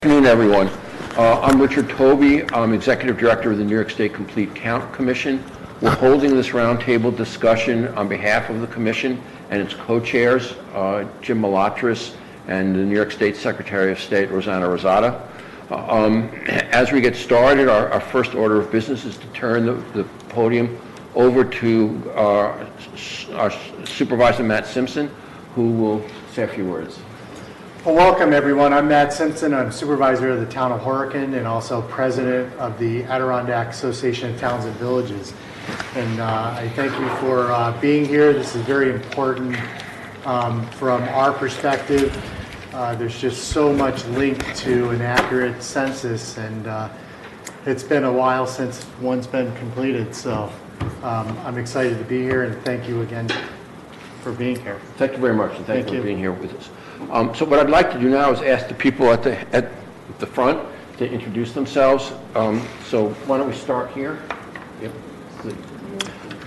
Good afternoon, everyone. I'm Richard Tobey. I'm Executive Director of the New York State Complete Count Commission. We're holding this roundtable discussion on behalf of the Commission and its co-chairs, Jim Malatras and the New York State Secretary of State, Rosanna Rosado. As we get started, our first order of business is to turn the podium over to our Supervisor Matt Simpson, who will say a few words. Well, welcome everyone. I'm Matt Simpson. I'm supervisor of the town of Horicon and also president of the Adirondack Association of Towns and Villages. And I thank you for being here. This is very important from our perspective. There's just so much linked to an accurate census, and it's been a while since one's been completed. So I'm excited to be here, and thank you again for being here. Thank you very much, and thank you for being here with us. So what I'd like to do now is ask the people at the front to introduce themselves. So why don't we start here? Yep.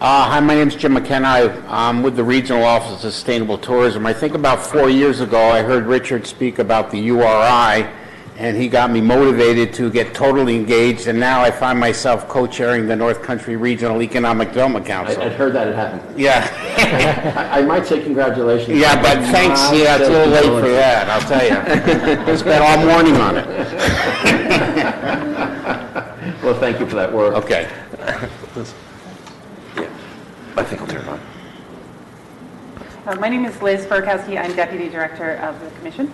Hi, my name is Jim McKenna. I'm with the Regional Office of Sustainable Tourism. I think about 4 years ago I heard Richard speak about the URI, and he got me motivated to get totally engaged, and now I find myself co-chairing the North Country Regional Economic Development Council. I'd heard that it happened. Yeah. I might say congratulations. Yeah, but thanks. Yeah, it's a little late for that, I'll tell you. I spent all morning on it. Well, thank you for that work. Okay. Yeah, I think I'll turn it on. My name is Liz Burkowski. I'm Deputy Director of the Commission.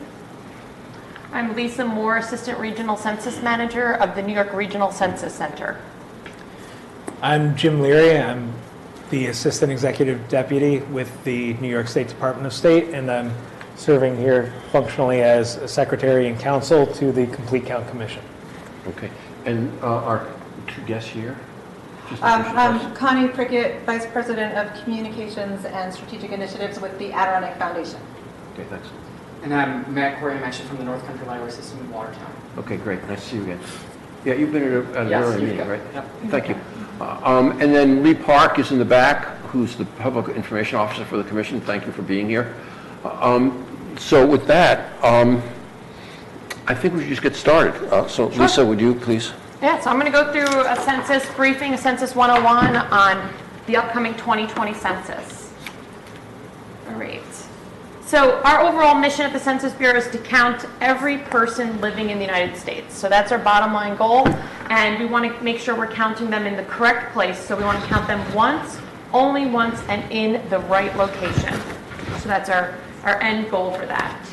I'm Lisa Moore, Assistant Regional Census Manager of the New York Regional Census Center. I'm Jim Leary. I'm the Assistant Executive Deputy with the New York State Department of State, and I'm serving here functionally as a Secretary and Counsel to the Complete Count Commission. Okay. And our two guests here? I'm Connie Prickett, Vice President of Communications and Strategic Initiatives with the Adirondack Foundation. Okay, thanks. And I'm Matt Corey. I'm actually from the North Country Library System in Watertown. Okay, great. Nice to see you again. Yeah, you've been at an earlier meeting, right? Yep. Thank you. And then Lee Park is in the back, who's the Public Information Officer for the Commission. Thank you for being here. So with that, I think we should just get started. So Sure. Lisa, would you please? Yeah, so I'm going to go through a census briefing, a Census 101 on the upcoming 2020 census. All right. So our overall mission at the Census Bureau is to count every person living in the United States. So that's our bottom line goal, and we want to make sure we're counting them in the correct place. So we want to count them once, only once, and in the right location. So that's our end goal for that.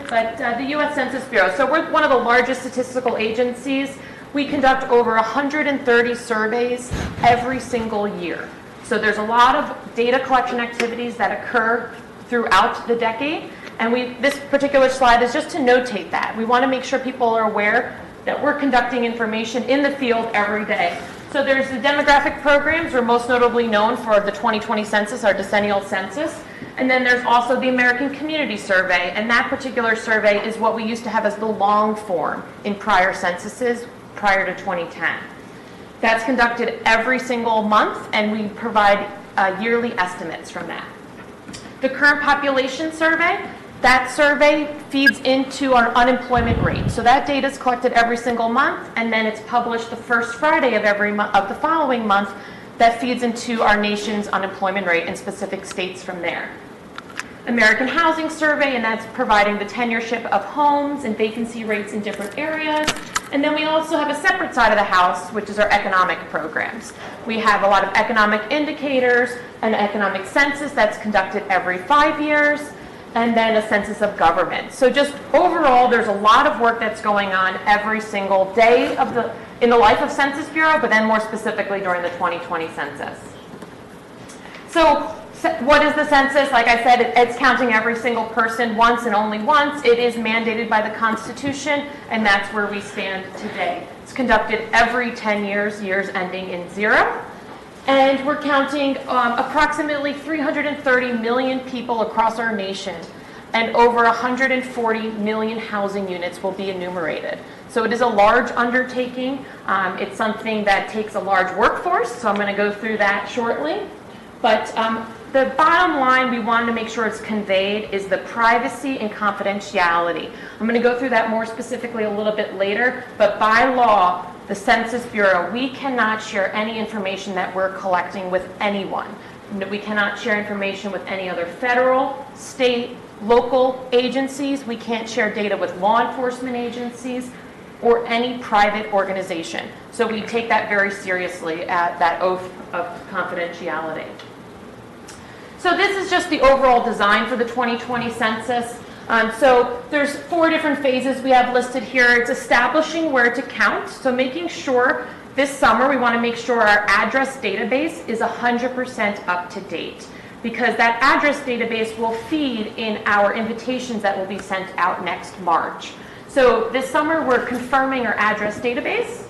But the U.S. Census Bureau, so we're one of the largest statistical agencies. We conduct over 130 surveys every single year. So there's a lot of data collection activities that occur throughout the decade, and this particular slide is just to notate that. We want to make sure people are aware that we're conducting information in the field every day. So there's the demographic programs. We're most notably known for the 2020 census, our decennial census. And then there's also the American Community Survey, and that particular survey is what we used to have as the long form in prior censuses prior to 2010. That's conducted every single month, and we provide yearly estimates from that. The current population survey, that survey feeds into our unemployment rate. So that data is collected every single month, and then it's published the first Friday of every month of the following month. That feeds into our nation's unemployment rate in specific states from there. American Housing Survey, and that's providing the tenureship of homes and vacancy rates in different areas. And then we also have a separate side of the house, which is our economic programs. We have a lot of economic indicators, an economic census that's conducted every 5 years, and then a census of government. So just overall, there's a lot of work that's going on every single day in the life of Census Bureau, but then more specifically during the 2020 census. So what is the census? Like I said, it's counting every single person once and only once. It is mandated by the Constitution, and that's where we stand today. It's conducted every 10 years, years ending in 0. And we're counting approximately 330 million people across our nation, and over 140 million housing units will be enumerated. So it is a large undertaking. It's something that takes a large workforce, so I'm going to go through that shortly. But the bottom line we wanted to make sure it's conveyed is the privacy and confidentiality. I'm going to go through that more specifically a little bit later, but by law, the Census Bureau, we cannot share any information that we're collecting with anyone. We cannot share information with any other federal, state, local agencies. We can't share data with law enforcement agencies or any private organization. So we take that very seriously at that oath of confidentiality. So this is just the overall design for the 2020 census. So there's 4 different phases we have listed here. It's establishing where to count. So making sure this summer we want to make sure our address database is 100% up to date, because that address database will feed in our invitations that will be sent out next March. So this summer we're confirming our address database,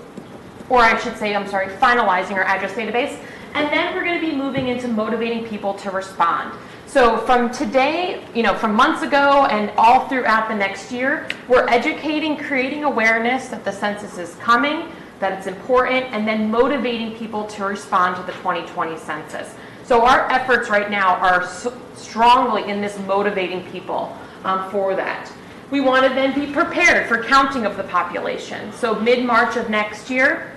or I should say, finalizing our address database. And then we're going to be moving into motivating people to respond. So from today, from months ago and all throughout the next year, we're educating, creating awareness that the census is coming, that it's important, and then motivating people to respond to the 2020 census. So our efforts right now are strongly in this motivating people for that. We want to then be prepared for counting of the population. So mid-March of next year,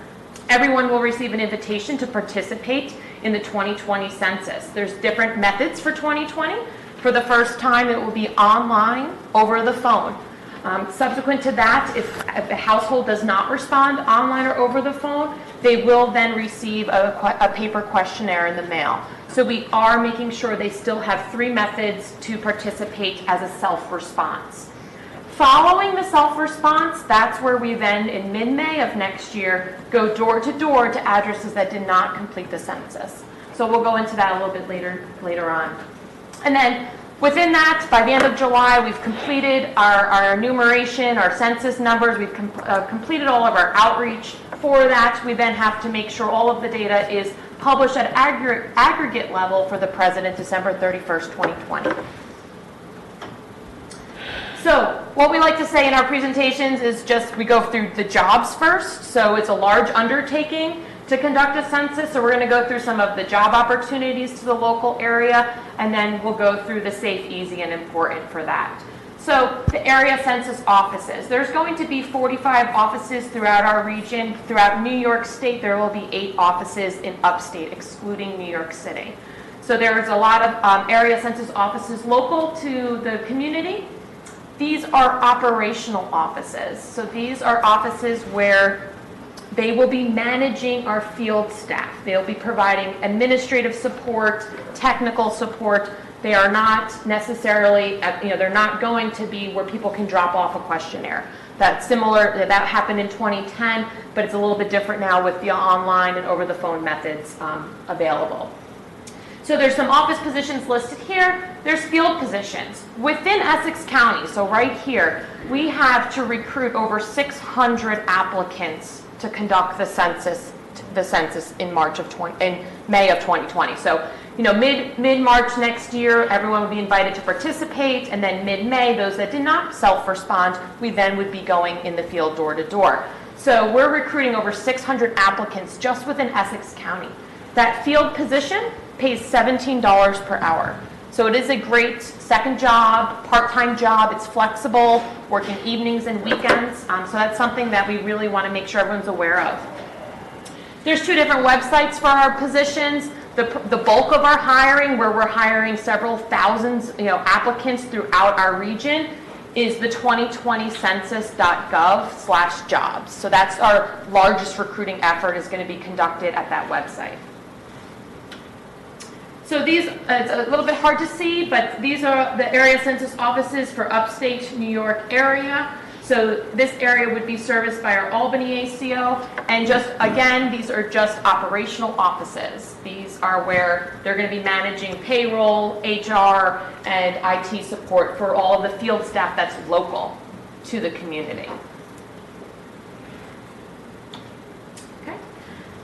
everyone will receive an invitation to participate in the 2020 census. There's different methods for 2020. For the first time, it will be online, over the phone. Subsequent to that, if the household does not respond online or over the phone, they will then receive a paper questionnaire in the mail. So we are making sure they still have 3 methods to participate as a self-response. Following the self-response, that's where we then, in mid-May of next year, go door to door to addresses that did not complete the census. So we'll go into that a little bit later on. And then within that, by the end of July, we've completed our enumeration, our census numbers. We've completed all of our outreach. For that, we then have to make sure all of the data is published at aggregate level for the president, December 31st, 2020. So what we like to say in our presentations is just we go through the jobs first. So it's a large undertaking to conduct a census. So we're going to go through some of the job opportunities to the local area, and then we'll go through the safe, easy, and important for that. So the area census offices. There's going to be 45 offices throughout our region. Throughout New York State, there will be 8 offices in upstate, excluding New York City. So there's a lot of area census offices local to the community. These are operational offices. So these are offices where they will be managing our field staff. They'll be providing administrative support, technical support. They are not necessarily, they're not going to be where people can drop off a questionnaire. That's similar, that happened in 2010, but it's a little bit different now with the online and over the phone methods available. So there's some office positions listed here. There's field positions. Within Essex County, so right here, we have to recruit over 600 applicants to conduct the census in May of 2020. So, mid-March next year, everyone will be invited to participate, and then mid-May, those that did not self-respond, we then would be going in the field door to door. So we're recruiting over 600 applicants just within Essex County. That field position pays $17 per hour. So it is a great second job, part-time job. It's flexible, working evenings and weekends. So that's something that we really want to make sure everyone's aware of. There's 2 different websites for our positions. The bulk of our hiring, where we're hiring several thousands, applicants throughout our region, is the 2020census.gov/jobs. So that's our largest recruiting effort, is going to be conducted at that website. So these, it's a little bit hard to see, but these are the area census offices for upstate New York area. So this area would be serviced by our Albany ACO, and again, these are just operational offices. These are where they're going to be managing payroll, HR, and IT support for all of the field staff that's local to the community. Okay.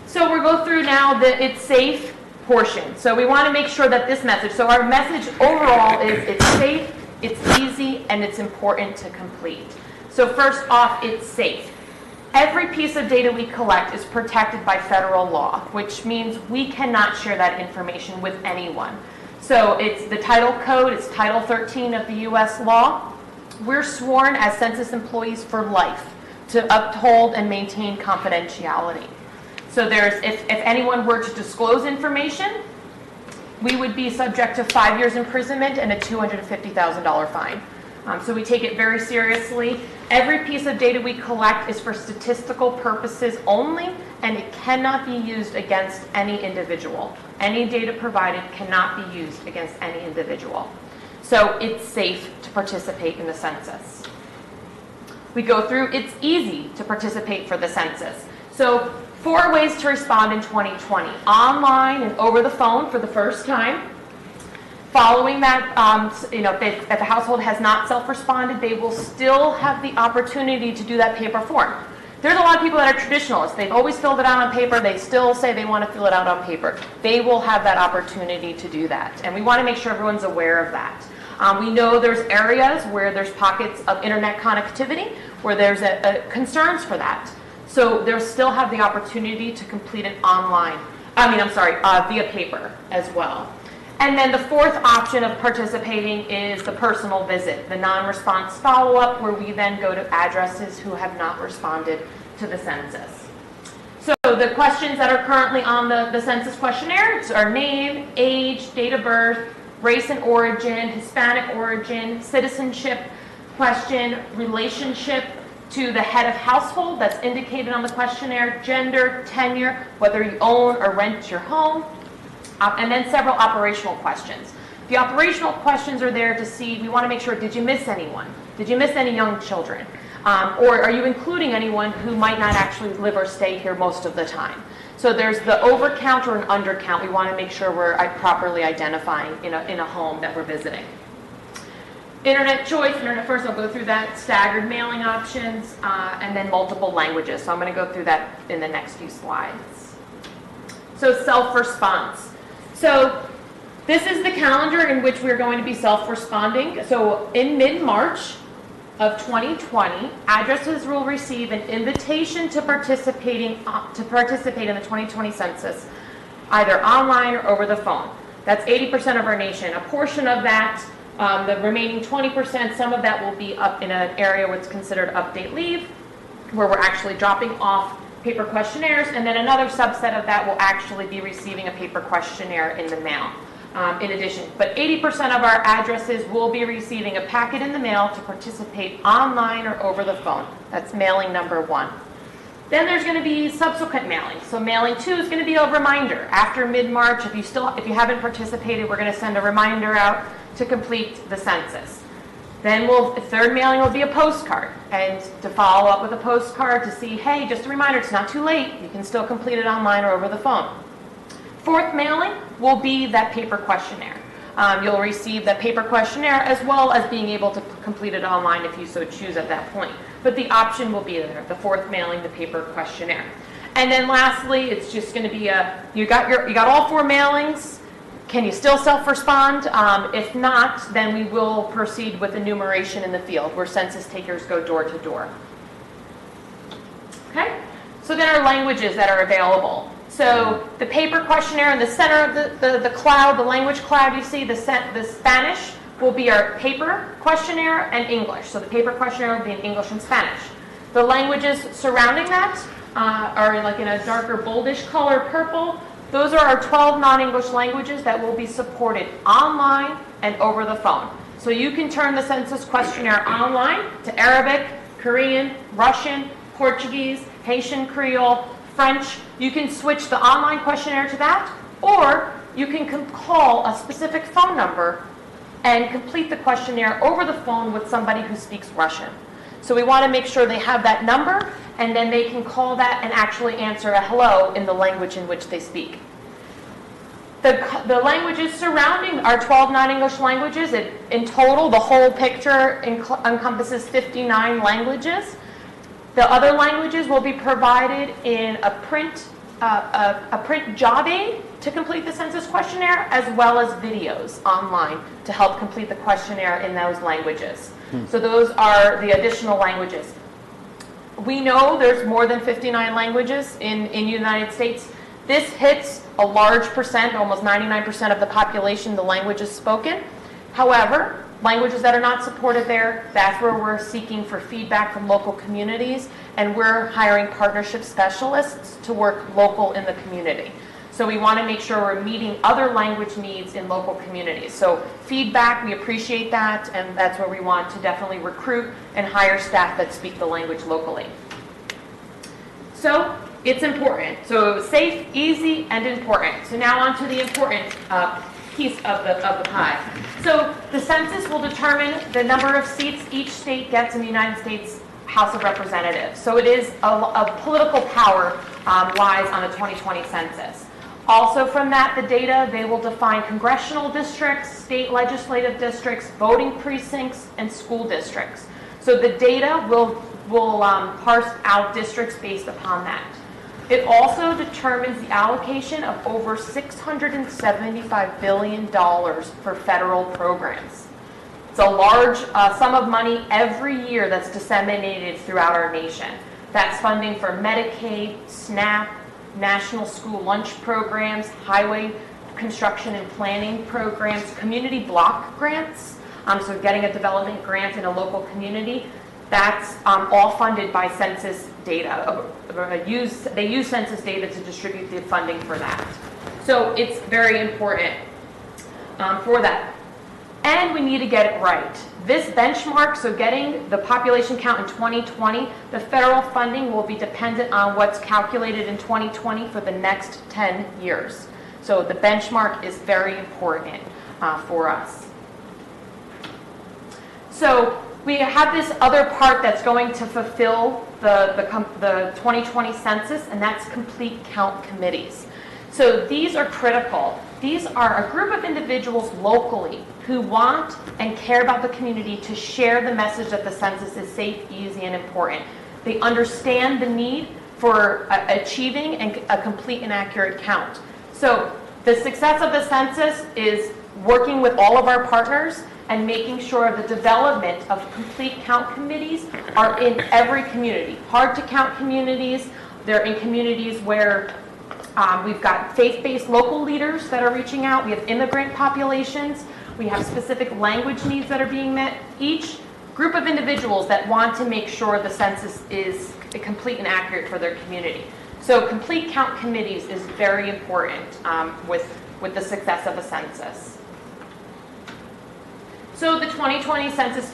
So we'll go through now the It's Safe portion. So we want to make sure that this message, so our message overall is it's safe, it's easy, and it's important to complete. So first off, it's safe. Every piece of data we collect is protected by federal law, which means we cannot share that information with anyone. So it's the title code, it's Title 13 of the U.S. law. We're sworn as census employees for life to uphold and maintain confidentiality. So if anyone were to disclose information, we would be subject to 5 years imprisonment and a $250,000 fine. So we take it very seriously. Every piece of data we collect is for statistical purposes only, and it cannot be used against any individual. Any data provided cannot be used against any individual. So it's safe to participate in the census. We go through, it's easy to participate for the census. So 4 ways to respond in 2020. Online and over the phone for the first time. Following that, if a household has not self-responded, they will still have the opportunity to do that paper form. There's a lot of people that are traditionalists. They've always filled it out on paper. They still say they want to fill it out on paper. They will have that opportunity to do that. And we want to make sure everyone's aware of that. We know there's areas where there's pockets of internet connectivity where there's concerns for that. So they'll still have the opportunity to complete it online. Via paper as well. And then the 4th option of participating is the personal visit, the non-response follow-up, where we then go to addresses who have not responded to the census. So the questions that are currently on the census questionnaire are name, age, date of birth, race and origin, Hispanic origin, citizenship question, relationship to the head of household that's indicated on the questionnaire, gender, tenure, whether you own or rent your home, and then several operational questions. The operational questions are there to see, we want to make sure, did you miss anyone? Did you miss any young children? Or are you including anyone who might not actually live or stay here most of the time? So there's the overcount or an undercount. We want to make sure we're properly identifying in a home that we're visiting. Internet choice, internet first, I'll go through that, staggered mailing options, and then multiple languages. So I'm going to go through that in the next few slides. So self-response. So this is the calendar in which we're going to be self-responding. So in mid-March of 2020, addresses will receive an invitation to participate in the 2020 census, either online or over the phone. That's 80% of our nation. A portion of that, the remaining 20%, some of that will be up in an area what's considered update leave, where we're actually dropping off paper questionnaires, and then another subset of that will actually be receiving a paper questionnaire in the mail in addition. But 80% of our addresses will be receiving a packet in the mail to participate online or over the phone. That's mailing number 1. Then there's going to be subsequent mailing. So mailing 2 is going to be a reminder. After mid-March, if you haven't participated, we're going to send a reminder out to complete the census. Then the 3rd mailing will be a postcard, and to follow up with a postcard to see, hey, just a reminder, it's not too late. You can still complete it online or over the phone. 4th mailing will be that paper questionnaire. You'll receive that paper questionnaire as well as being able to complete it online if you so choose at that point. But the option will be there, the 4th mailing, the paper questionnaire. And then lastly, it's just going to be you got all 4 mailings. Can you still self-respond? If not, then we will proceed with enumeration in the field where census takers go door to door. Okay? So then our languages that are available. So the paper questionnaire in the center of the cloud, the language cloud you see, the Spanish will be our paper questionnaire and English. So the paper questionnaire will be in English and Spanish. The languages surrounding that are in a darker boldish color, purple. Those are our 12 non-English languages that will be supported online and over the phone. So you can turn the census questionnaire online to Arabic, Korean, Russian, Portuguese, Haitian Creole, French. You can switch the online questionnaire to that, or you can call a specific phone number and complete the questionnaire over the phone with somebody who speaks Russian. So we want to make sure they have that number, and then they can call that and actually answer a hello in the language in which they speak. The languages surrounding our 12 non-English languages, in total, the whole picture encompasses 59 languages. The other languages will be provided in a print job aid to complete the census questionnaire, as well as videos online to help complete the questionnaire in those languages. So those are the additional languages. We know there's more than 59 languages in the United States. This hits a large percent, almost 99% of the population, the language is spoken. However, languages that are not supported there, that's where we're seeking for feedback from local communities, and we're hiring partnership specialists to work local in the community. So we want to make sure we're meeting other language needs in local communities. So feedback, we appreciate that, and that's where we want to definitely recruit and hire staff that speak the language locally. So it's important. So safe, easy, and important. So now on to the important piece of the pie. So the census will determine the number of seats each state gets in the United States House of Representatives. So it is a political power lies on the 2020 census. Also from that, the data, they will define congressional districts, state legislative districts, voting precincts, and school districts. So the data will parse out districts based upon that. It also determines the allocation of over $675 billion for federal programs. It's a large sum of money every year that's disseminated throughout our nation. That's funding for Medicaid, SNAP, National School Lunch Programs, highway construction and planning programs, community block grants, so getting a development grant in a local community. That's all funded by census data. They use census data to distribute the funding for that. So it's very important for that. And we need to get it right. This benchmark, so getting the population count in 2020, the federal funding will be dependent on what's calculated in 2020 for the next 10 years. So the benchmark is very important for us. So we have this other part that's going to fulfill the 2020 census, and that's complete count committees. So these are critical. These are a group of individuals locally who want and care about the community to share the message that the census is safe, easy, and important. They understand the need for achieving a complete and accurate count. So the success of the census is working with all of our partners and making sure the development of complete count committees are in every community. Hard to count communities, they're in communities where we've got faith-based local leaders that are reaching out. We have immigrant populations. We have specific language needs that are being met. Each group of individuals that want to make sure the census is complete and accurate for their community. So complete count committees is very important with the success of a census. So the 2020 census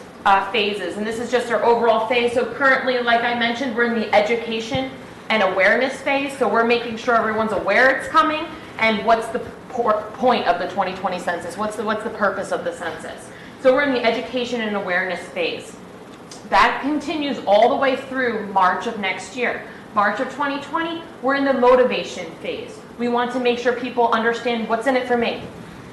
phases, and this is just our overall phase. So currently, like I mentioned, we're in the education and awareness phase. So we're making sure everyone's aware it's coming and what's the point of the 2020 census. What's the purpose of the census? So we're in the education and awareness phase. That continues all the way through March of next year. March of 2020, we're in the motivation phase. We want to make sure people understand what's in it for me.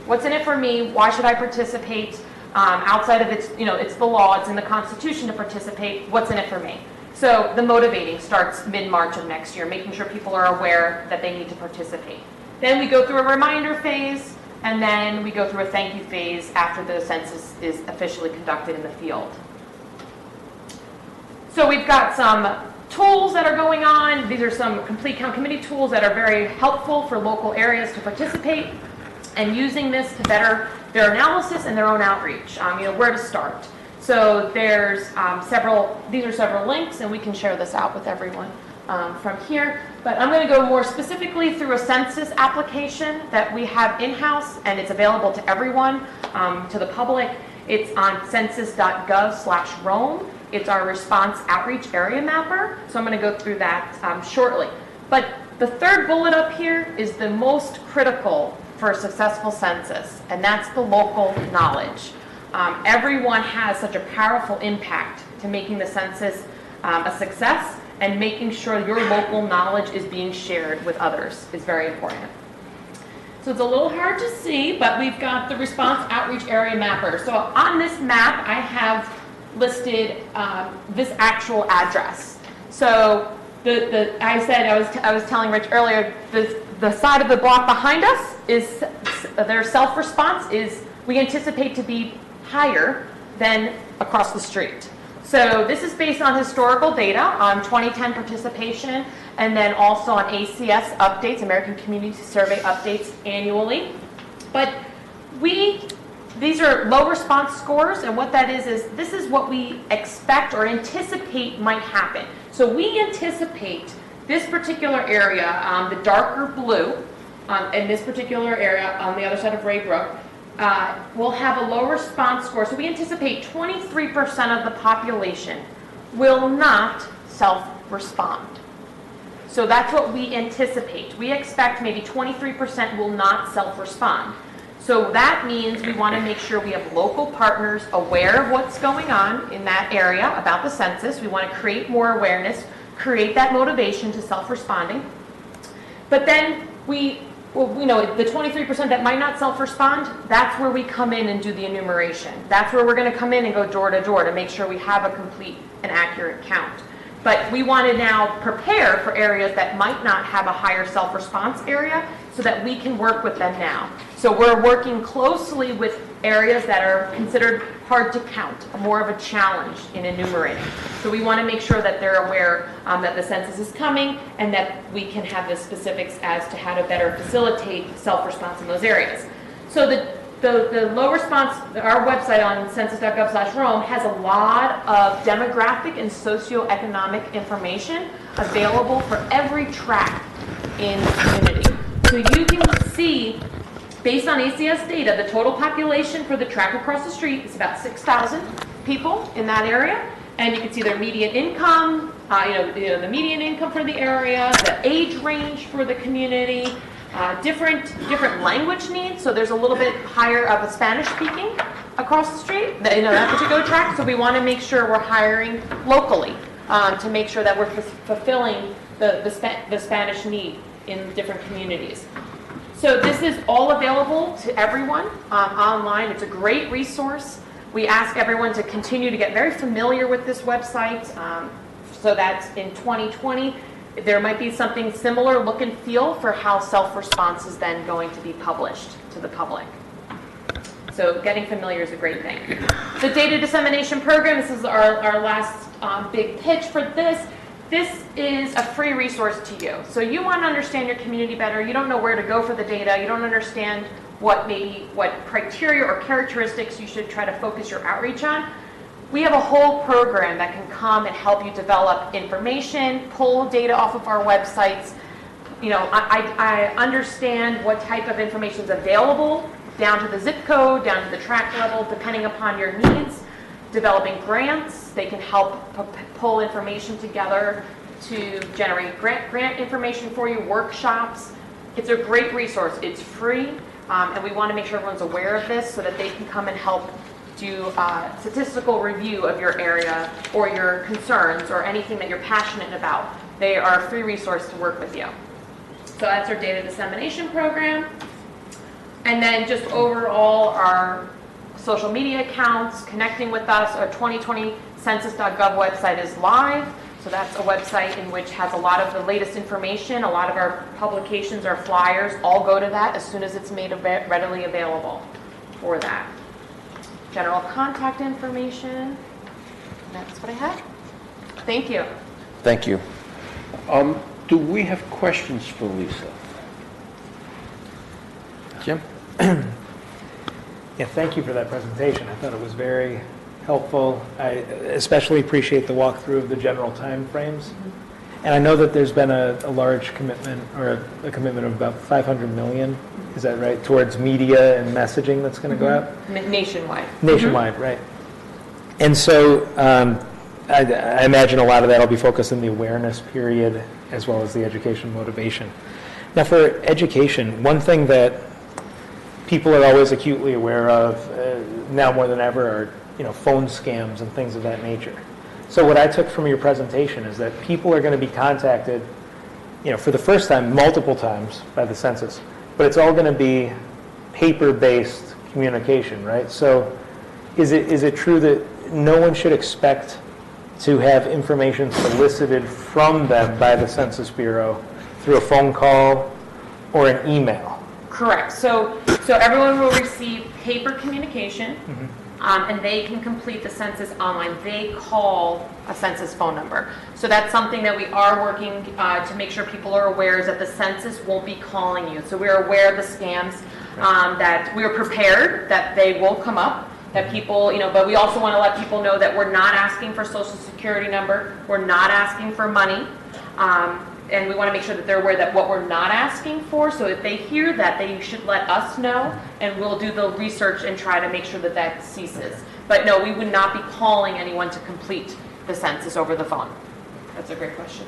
What's in it for me? Why should I participate? Outside of it's the law, it's in the Constitution to participate. What's in it for me? So the motivating starts mid-March of next year, making sure people are aware that they need to participate. Then we go through a reminder phase, and then we go through a thank you phase after the census is officially conducted in the field. So we've got some tools that are going on. These are some complete count committee tools that are very helpful for local areas to participate and using this to better their analysis and their own outreach. Where to start. So there's these are several links, and we can share this out with everyone from here. But I'm going to go more specifically through a census application that we have in-house, and it's available to everyone, to the public. It's on census.gov/Rome. It's our response outreach area mapper. So I'm going to go through that shortly. But the third bullet up here is the most critical for a successful census, and that's the local knowledge. Everyone has such a powerful impact to making the census a success, and making sure your local knowledge is being shared with others is very important. So it's a little hard to see, but we've got the response outreach area mapper. So on this map, I have listed this actual address. So I was telling Rich earlier, the side of the block behind us is their self-response is we anticipate to be higher than across the street. So this is based on historical data on 2010 participation, and then also on ACS updates, American Community Survey updates annually. But these are low response scores, and what that is this is what we expect or anticipate might happen. So we anticipate this particular area, the darker blue, in this particular area on the other side of Ray Brook, will have a low response score. So we anticipate 23% of the population will not self-respond. So that's what we anticipate. We expect maybe 23% will not self-respond. So that means we want to make sure we have local partners aware of what's going on in that area about the census. We want to create more awareness, create that motivation to self-responding. But then the 23% that might not self-respond, that's where we come in and do the enumeration. That's where we're going to come in and go door to door to make sure we have a complete and accurate count. But we want to now prepare for areas that might not have a higher self-response area so that we can work with them now. So we're working closely with areas that are considered hard to count, more of a challenge in enumerating. So we want to make sure that they're aware that the census is coming and that we can have the specifics as to how to better facilitate self-response in those areas. So the low response, our website on census.gov/Rome has a lot of demographic and socioeconomic information available for every tract in the community. So you can see, based on ACS data, the total population for the tract across the street is about 6,000 people in that area. And you can see their median income, the median income for the area, the age range for the community, different language needs. So there's a little bit higher of a Spanish speaking across the street, that particular tract. So we want to make sure we're hiring locally to make sure that we're fulfilling the Spanish need in different communities. So this is all available to everyone online. It's a great resource. We ask everyone to continue to get very familiar with this website so that in 2020, there might be something similar look and feel for how self-response is then going to be published to the public. So getting familiar is a great thing. The data dissemination program, this is our last big pitch for this. This is a free resource to you. So you want to understand your community better. You don't know where to go for the data. You don't understand what criteria or characteristics you should try to focus your outreach on. We have a whole program that can come and help you develop information, pull data off of our websites. I understand what type of information is available, down to the zip code, down to the tract level, depending upon your needs. Developing grants, they can help pull information together to generate grant information for you, workshops. It's a great resource. It's free, and we want to make sure everyone's aware of this so that they can come and help do a statistical review of your area or your concerns or anything that you're passionate about. They are a free resource to work with you. So that's our data dissemination program. And then just overall, our social media accounts, connecting with us. Our 2020 census.gov website is live. So that's a website in which has a lot of the latest information. A lot of our publications, our flyers, all go to that as soon as it's made readily available for that. General contact information. That's what I have. Thank you. Thank you. Do we have questions for Lisa? Jim? Yeah, thank you for that presentation. I thought it was very helpful. I especially appreciate the walkthrough of the general timeframes. And I know that there's been a large commitment, or a commitment of about 500 million, is that right, towards media and messaging that's going to go out? Nationwide. Nationwide, right. And so I imagine a lot of that will be focused in the awareness period as well as the education motivation. Now for education, one thing that people are always acutely aware of, now more than ever, are phone scams and things of that nature. So what I took from your presentation is that people are going to be contacted, for the first time, multiple times by the census, but it's all going to be paper-based communication, right? So is it true that no one should expect to have information solicited from them by the Census Bureau through a phone call or an email? Correct. So everyone will receive paper communication. and they can complete the census online. They call a census phone number. So that's something that we are working to make sure people are aware, is that the census won't be calling you. So we're aware of the scams, that we're prepared that they will come up, that people, but we also want to let people know that we're not asking for social security number, we're not asking for money, and we want to make sure that they're aware that what we're not asking for, so if they hear that, they should let us know, and we'll do the research and try to make sure that that ceases. But no, we would not be calling anyone to complete the census over the phone. That's a great question.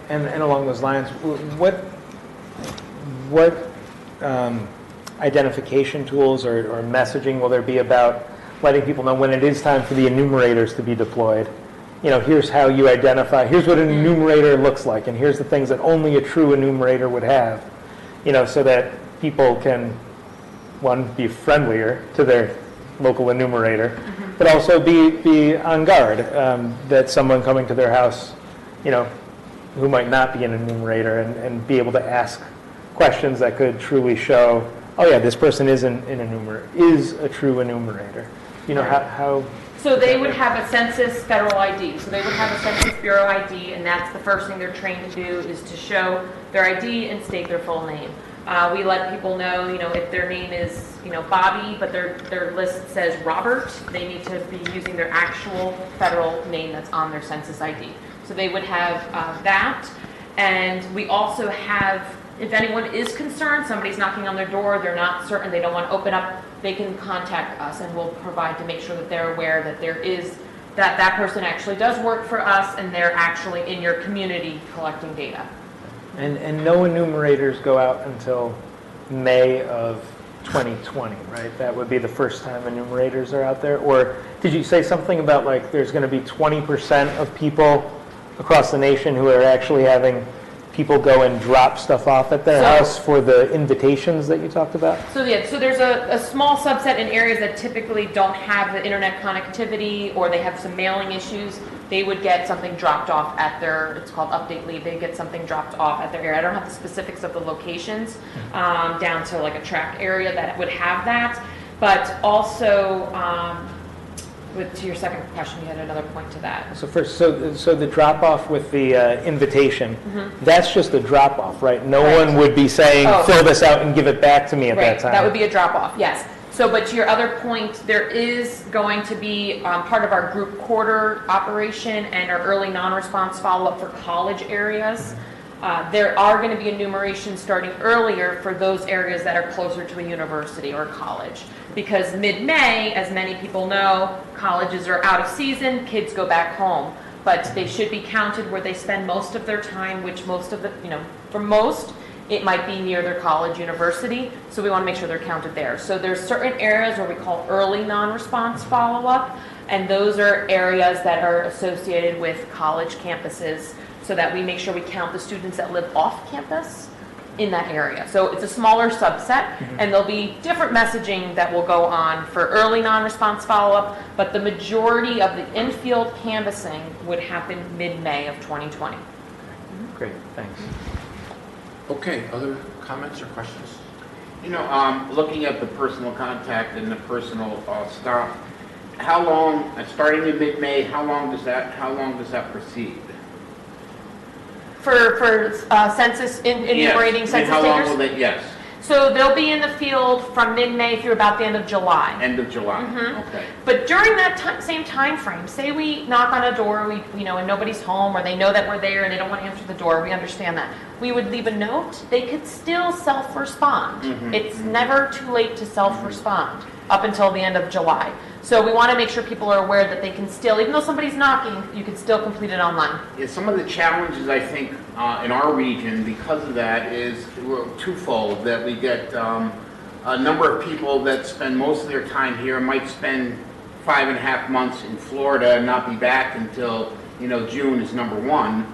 And along those lines, what identification tools or messaging will there be about letting people know when it is time for the enumerators to be deployed? Here's how you identify, here's what an enumerator looks like, and here's the things that only a true enumerator would have, so that people can, one, be friendlier to their local enumerator, but also be on guard that someone coming to their house, who might not be an enumerator, and be able to ask questions that could truly show, oh yeah, this person is a true enumerator. How So they would have a Census Federal ID. So they would have a Census Bureau ID, and that's the first thing they're trained to do, is to show their ID and state their full name. We let people know, if their name is, Bobby, but their list says Robert, they need to be using their actual federal name that's on their Census ID. So they would have that. And we also have, if anyone is concerned, somebody's knocking on their door, they're not certain, they don't want to open up, they can contact us, and we'll provide to make sure that they're aware that that person actually does work for us, and they're actually in your community collecting data. And no enumerators go out until May of 2020, right? That would be the first time enumerators are out there? Or did you say something about, like, there's going to be 20% of people across the nation who are actually having people go and drop stuff off at their house for the invitations that you talked about? So there's a small subset in areas that typically don't have the internet connectivity, or they have some mailing issues. They would get something dropped off at it's called Update Leave. They get something dropped off at their area. I don't have the specifics of the locations, down to like a tract area that would have that. But also, to your second question, you had another point to that. So first, so the drop-off with the invitation, that's just a drop-off, right? No one would be saying, fill this out and give it back to me at that time. That would be a drop-off, yes. So, but to your other point, there is going to be part of our group quarter operation and our early non-response follow-up for college areas. There are going to be enumerations starting earlier for those areas that are closer to a university or college. Because mid-May, as many people know, colleges are out of season, kids go back home. But they should be counted where they spend most of their time, which for most, it might be near their college, university. So we want to make sure they're counted there. So there's certain areas where we call early non-response follow-up, and those are areas that are associated with college campuses, so that we make sure we count the students that live off campus in that area. So it's a smaller subset, and there'll be different messaging that will go on for early non-response follow-up, but the majority of the in-field canvassing would happen mid-May of 2020. Great, thanks. Okay, other comments or questions? Looking at the personal contact and the personal stop, how long, starting in mid-May, how long does that proceed? For census, enumerating census takers? How long will they, yes. So they'll be in the field from mid-May through about the end of July. End of July, okay. But during that same time frame, say we knock on a door, and nobody's home, or they know that we're there and they don't want to answer the door, we understand that. We would leave a note. They could still self-respond. It's never too late to self-respond up until the end of July. So we want to make sure people are aware that they can still, even though somebody's knocking, you can still complete it online. Yeah, some of the challenges, I think, in our region, because of that, is twofold. That we get a number of people that spend most of their time here, might spend 5.5 months in Florida and not be back until June is number one.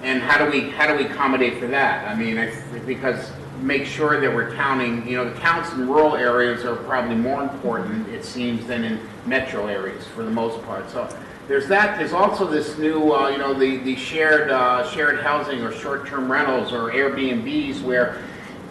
And how do we accommodate for that? I mean, because make sure that we're counting, the counts in rural areas are probably more important, it seems, than in metro areas for the most part. So there's that. There's also this new, the shared housing or short-term rentals or Airbnbs, where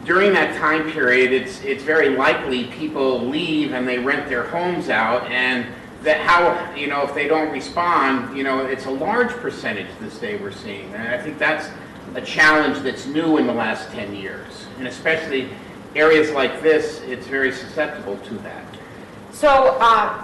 during that time period, it's very likely people leave and they rent their homes out, and that how, you know, if they don't respond, you know, it's a large percentage this day we're seeing. And I think that's a challenge that's new in the last 10 years. And especially areas like this, it's very susceptible to that. So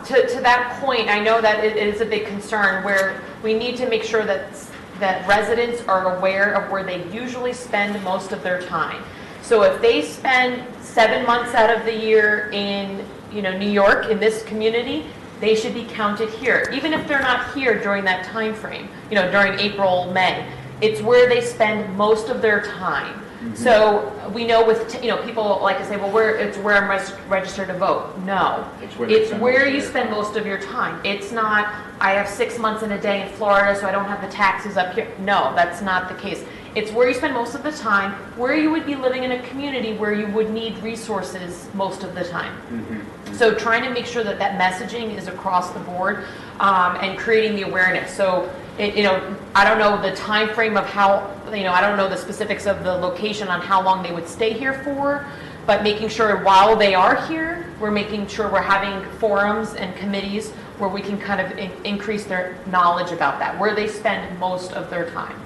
to that point, I know that it is a big concern where we need to make sure that residents are aware of where they usually spend most of their time. So if they spend 7 months out of the year in, you know, New York, in this community, they should be counted here, even if they're not here during that time frame, you know, during April, May. It's where they spend most of their time. Mm-hmm. So we know with, you know, people like to say, well, it's where I'm registered to vote. No, it's where you spend most of your time. It's not, I have 6 months in a day in Florida, so I don't have the taxes up here. No, that's not the case. It's where you spend most of the time, where you would be living in a community where you would need resources most of the time. Mm-hmm. So trying to make sure that that messaging is across the board and creating the awareness. So, you know, I don't know the time frame of how, you know, I don't know the specifics of the location on how long they would stay here for, but making sure while they are here, we're making sure we're having forums and committees where we can kind of increase their knowledge about that, where they spend most of their time.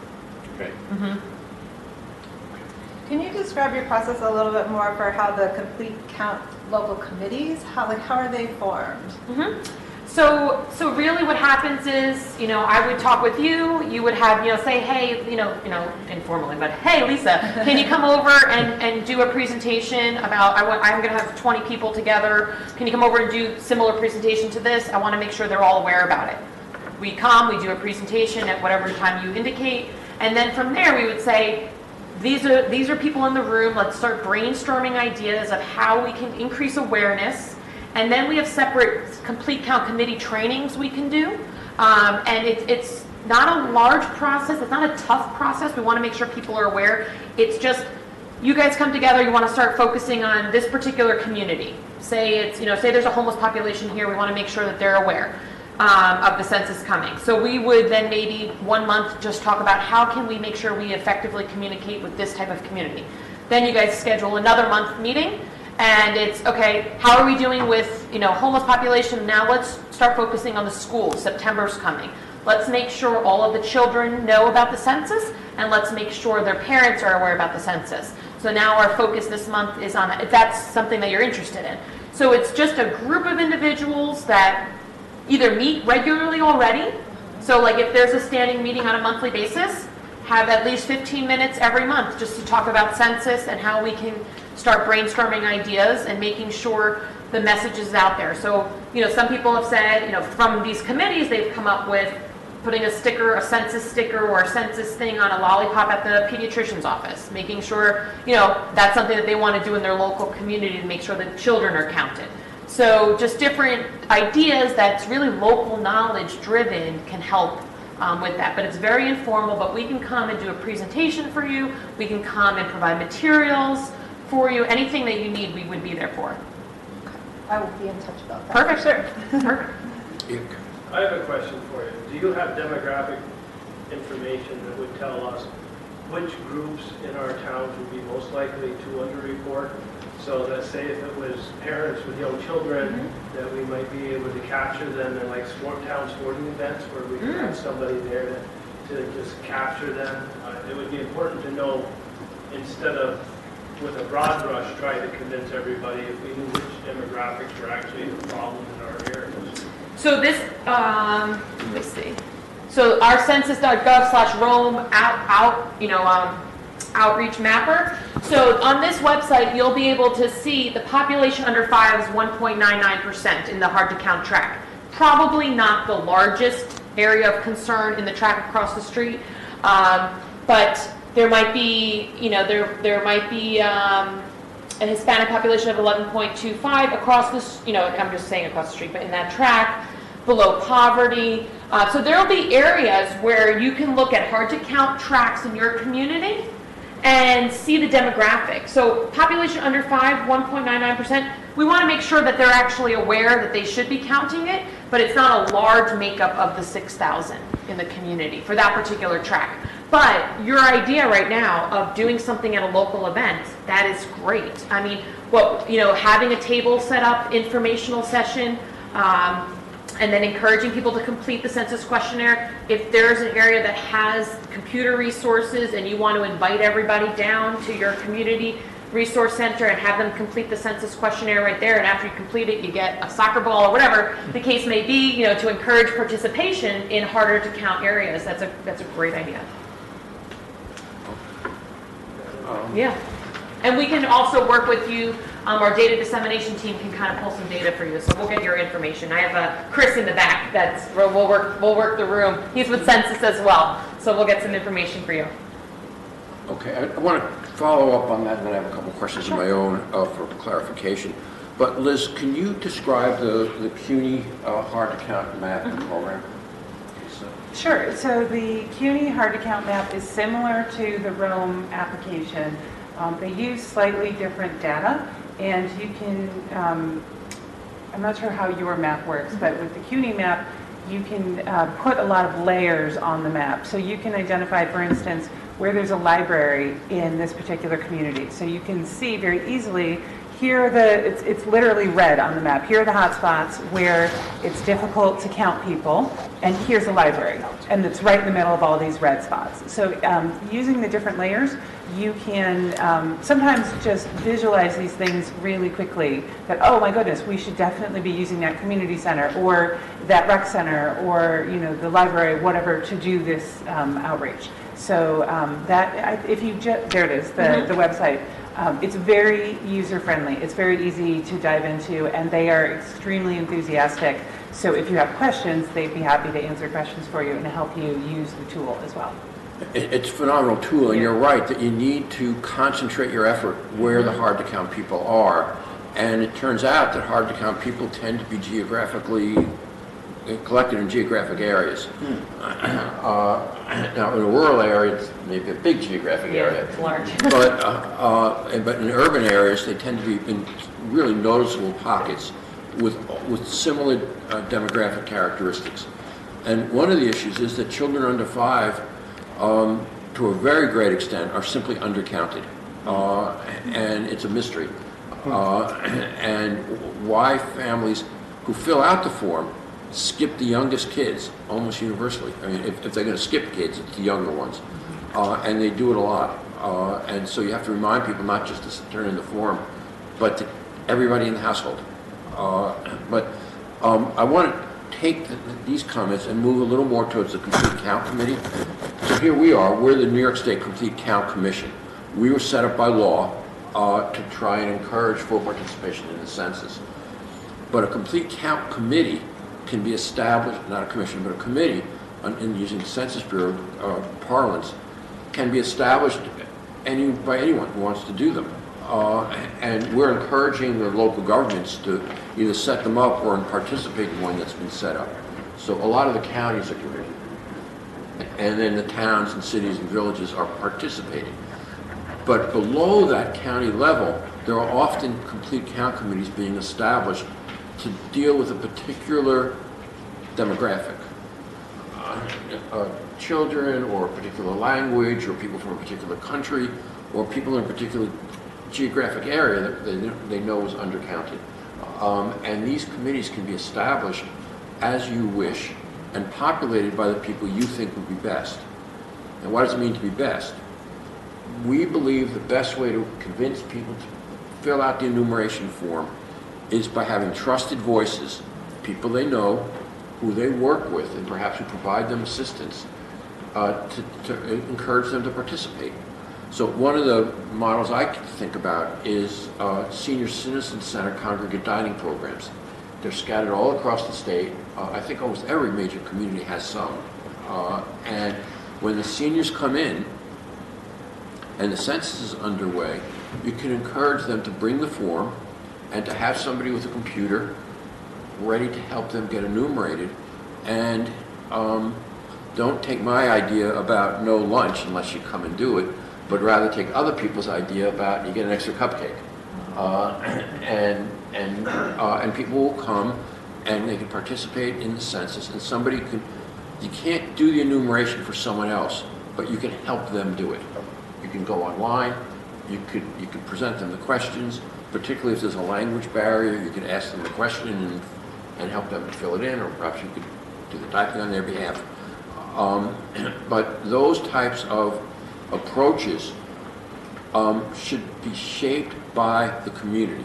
Okay. Mm-hmm. Can you describe your process a little bit more for how the complete count local committees, how are they formed? Mm-hmm. So really what happens is, you know, I would talk with you, you would have, you know, say, hey, you know, informally, but hey, Lisa, can you come over and do a presentation about, I'm going to have 20 people together. Can you come over and do similar presentation to this? I want to make sure they're all aware about it. We come, we do a presentation at whatever time you indicate. And then from there, we would say, these are people in the room. Let's start brainstorming ideas of how we can increase awareness. And then we have separate complete count committee trainings we can do. And it's not a large process. It's not a tough process. We want to make sure people are aware. It's just, you guys come together, you want to start focusing on this particular community. Say it's, you know, say there's a homeless population here. We want to make sure that they're aware of the census coming. So we would then maybe 1 month just talk about how can we make sure we effectively communicate with this type of community. Then you guys schedule another month meeting. And it's, okay, how are we doing with, you know, homeless population? Now let's start focusing on the schools. September's coming. Let's make sure all of the children know about the census, and let's make sure their parents are aware about the census. So now our focus this month is on, if that's something that you're interested in. So it's just a group of individuals that either meet regularly already. So like if there's a standing meeting on a monthly basis, have at least 15 minutes every month just to talk about census and how we can start brainstorming ideas and making sure the message is out there. So, you know, some people have said, you know, from these committees, they've come up with putting a sticker, a census sticker or a census thing on a lollipop at the pediatrician's office, making sure, you know, that's something that they want to do in their local community to make sure that children are counted. So just different ideas that's really local knowledge driven can help with that. But it's very informal, but we can come and do a presentation for you. We can come and provide materials for you. Anything that you need, we would be there for. I will be in touch about that. Perfect, sure. Perfect. I have a question for you. Do you have demographic information that would tell us which groups in our towns would be most likely to underreport? So that say if it was parents with young children, that we might be able to capture them in like town sporting events where we can have somebody there to just capture them. It would be important to know, instead of with a broad brush try to convince everybody, if we knew which demographics were actually the problem in our areas. So this, let me see. So our census.gov/Rome outreach mapper. So on this website, you'll be able to see the population under 5 is 1.99% in the hard to count tract. Probably not the largest area of concern in the tract across the street, but there might be, you know, there might be a Hispanic population of 11.25 across this, you know, I'm just saying across the street, but in that tract, below poverty. So there will be areas where you can look at hard to count tracts in your community and see the demographics. So population under 5, 1.99%, we want to make sure that they're actually aware that they should be counting it, but it's not a large makeup of the 6,000 in the community for that particular tract. But your idea right now of doing something at a local event, that is great. I mean, having a table set up, informational session, And then encouraging people to complete the census questionnaire. If there's an area that has computer resources and you want to invite everybody down to your community resource center and have them complete the census questionnaire right there, and after you complete it, you get a soccer ball or whatever the case may be, you know, to encourage participation in harder to count areas. That's a great idea. Yeah. And we can also work with you. Our data dissemination team can kind of pull some data for you, so we'll get your information. I have Chris in the back. We'll work the room. He's with Census as well, so we'll get some information for you. Okay, I want to follow up on that, and then I have a couple of questions of my own for clarification. But Liz, can you describe the CUNY hard-to-count map program? Sure. So the CUNY hard-to-count map is similar to the Rome application. They use slightly different data, and you can, I'm not sure how your map works, but with the CUNY map, you can put a lot of layers on the map. So you can identify, for instance, where there's a library in this particular community. So you can see very easily, here are it's literally red on the map. Here are the hot spots where it's difficult to count people, and here's a library. And it's right in the middle of all these red spots. So using the different layers, you can sometimes just visualize these things really quickly, that, oh my goodness, we should definitely be using that community center or that rec center or, you know, the library, whatever, to do this outreach. So if you just, there it is, the website. It's very user-friendly. It's very easy to dive into, and they are extremely enthusiastic. So if you have questions, they'd be happy to answer questions for you and help you use the tool as well. It's a phenomenal tool, and you're right that you need to concentrate your effort where the hard-to-count people are. And it turns out that hard-to-count people tend to be geographically collected in geographic areas. Now, in a rural area, it's maybe a big geographic area. It's large. But in urban areas, they tend to be in really noticeable pockets with similar demographic characteristics. And one of the issues is that children under 5, to a very great extent, are simply undercounted. And it's a mystery. And why families who fill out the form skip the youngest kids almost universally. I mean, if they're going to skip kids, it's the younger ones. And they do it a lot. And so you have to remind people not just to turn in the form, but to everybody in the household. But I want to take these comments and move a little more towards the Complete Count Committee. So here we are. We're the New York State Complete Count Commission. We were set up by law to try and encourage full participation in the census. But a Complete Count Committee can be established, not a commission, but a committee, in using the Census Bureau parlance, can be established by anyone who wants to do them. And we're encouraging the local governments to either set them up or participate in one that's been set up. So a lot of the counties are doing it. And then the towns and cities and villages are participating. But below that county level, there are often complete count committees being established to deal with a particular demographic. Children, or a particular language, or people from a particular country, or people in a particular geographic area that they know is undercounted. And these committees can be established as you wish and populated by the people you think would be best. And what does it mean to be best? We believe the best way to convince people to fill out the enumeration form is by having trusted voices, people they know, who they work with, and perhaps who provide them assistance to encourage them to participate. So one of the models I think about is senior citizen center congregate dining programs. They're scattered all across the state. I think almost every major community has some. And when the seniors come in and the census is underway, you can encourage them to bring the form and to have somebody with a computer ready to help them get enumerated. And don't take my idea about no lunch unless you come and do it, but rather take other people's idea about you get an extra cupcake. And people will come and they can participate in the census, and somebody can, you can't do the enumeration for someone else, but you can help them do it. You can go online, you could present them the questions, particularly if there's a language barrier, you can ask them the question and help them fill it in, or perhaps you could do the typing on their behalf. But those types of approaches should be shaped by the community,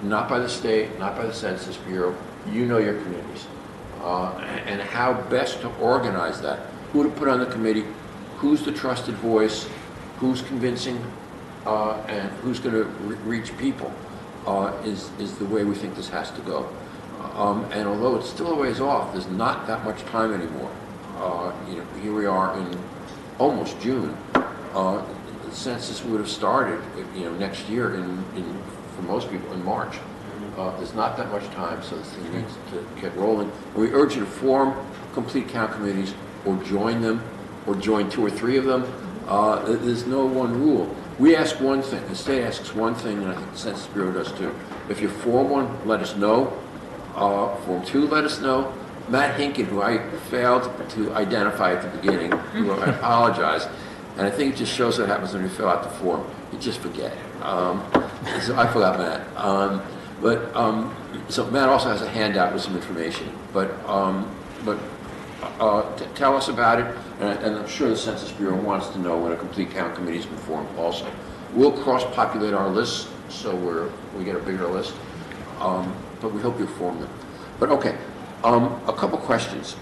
not by the state, not by the Census Bureau. You know your communities, and how best to organize that. Who to put on the committee, who's the trusted voice, who's convincing, and who's going to reach people is the way we think this has to go. And although it's still a ways off, there's not that much time anymore. Here we are in almost June. The census would have started, next year for most people in March. There's not that much time, so this thing needs to get rolling. And we urge you to form complete count committees, or join them, or join 2 or 3 of them. There's no one rule. We ask one thing, the state asks one thing, and I think the Census Bureau does too. If you form one, let us know. Form 2, let us know. Matt Hinkin, who I failed to identify at the beginning, who I apologize, and I think it just shows what happens when you fill out the form. You just forget. So I forgot Matt. So Matt also has a handout with some information. But tell us about it, and I'm sure the Census Bureau wants to know when a complete count committee has been formed also. We'll cross-populate our lists so we get a bigger list, but we hope you form them. But okay, a couple questions.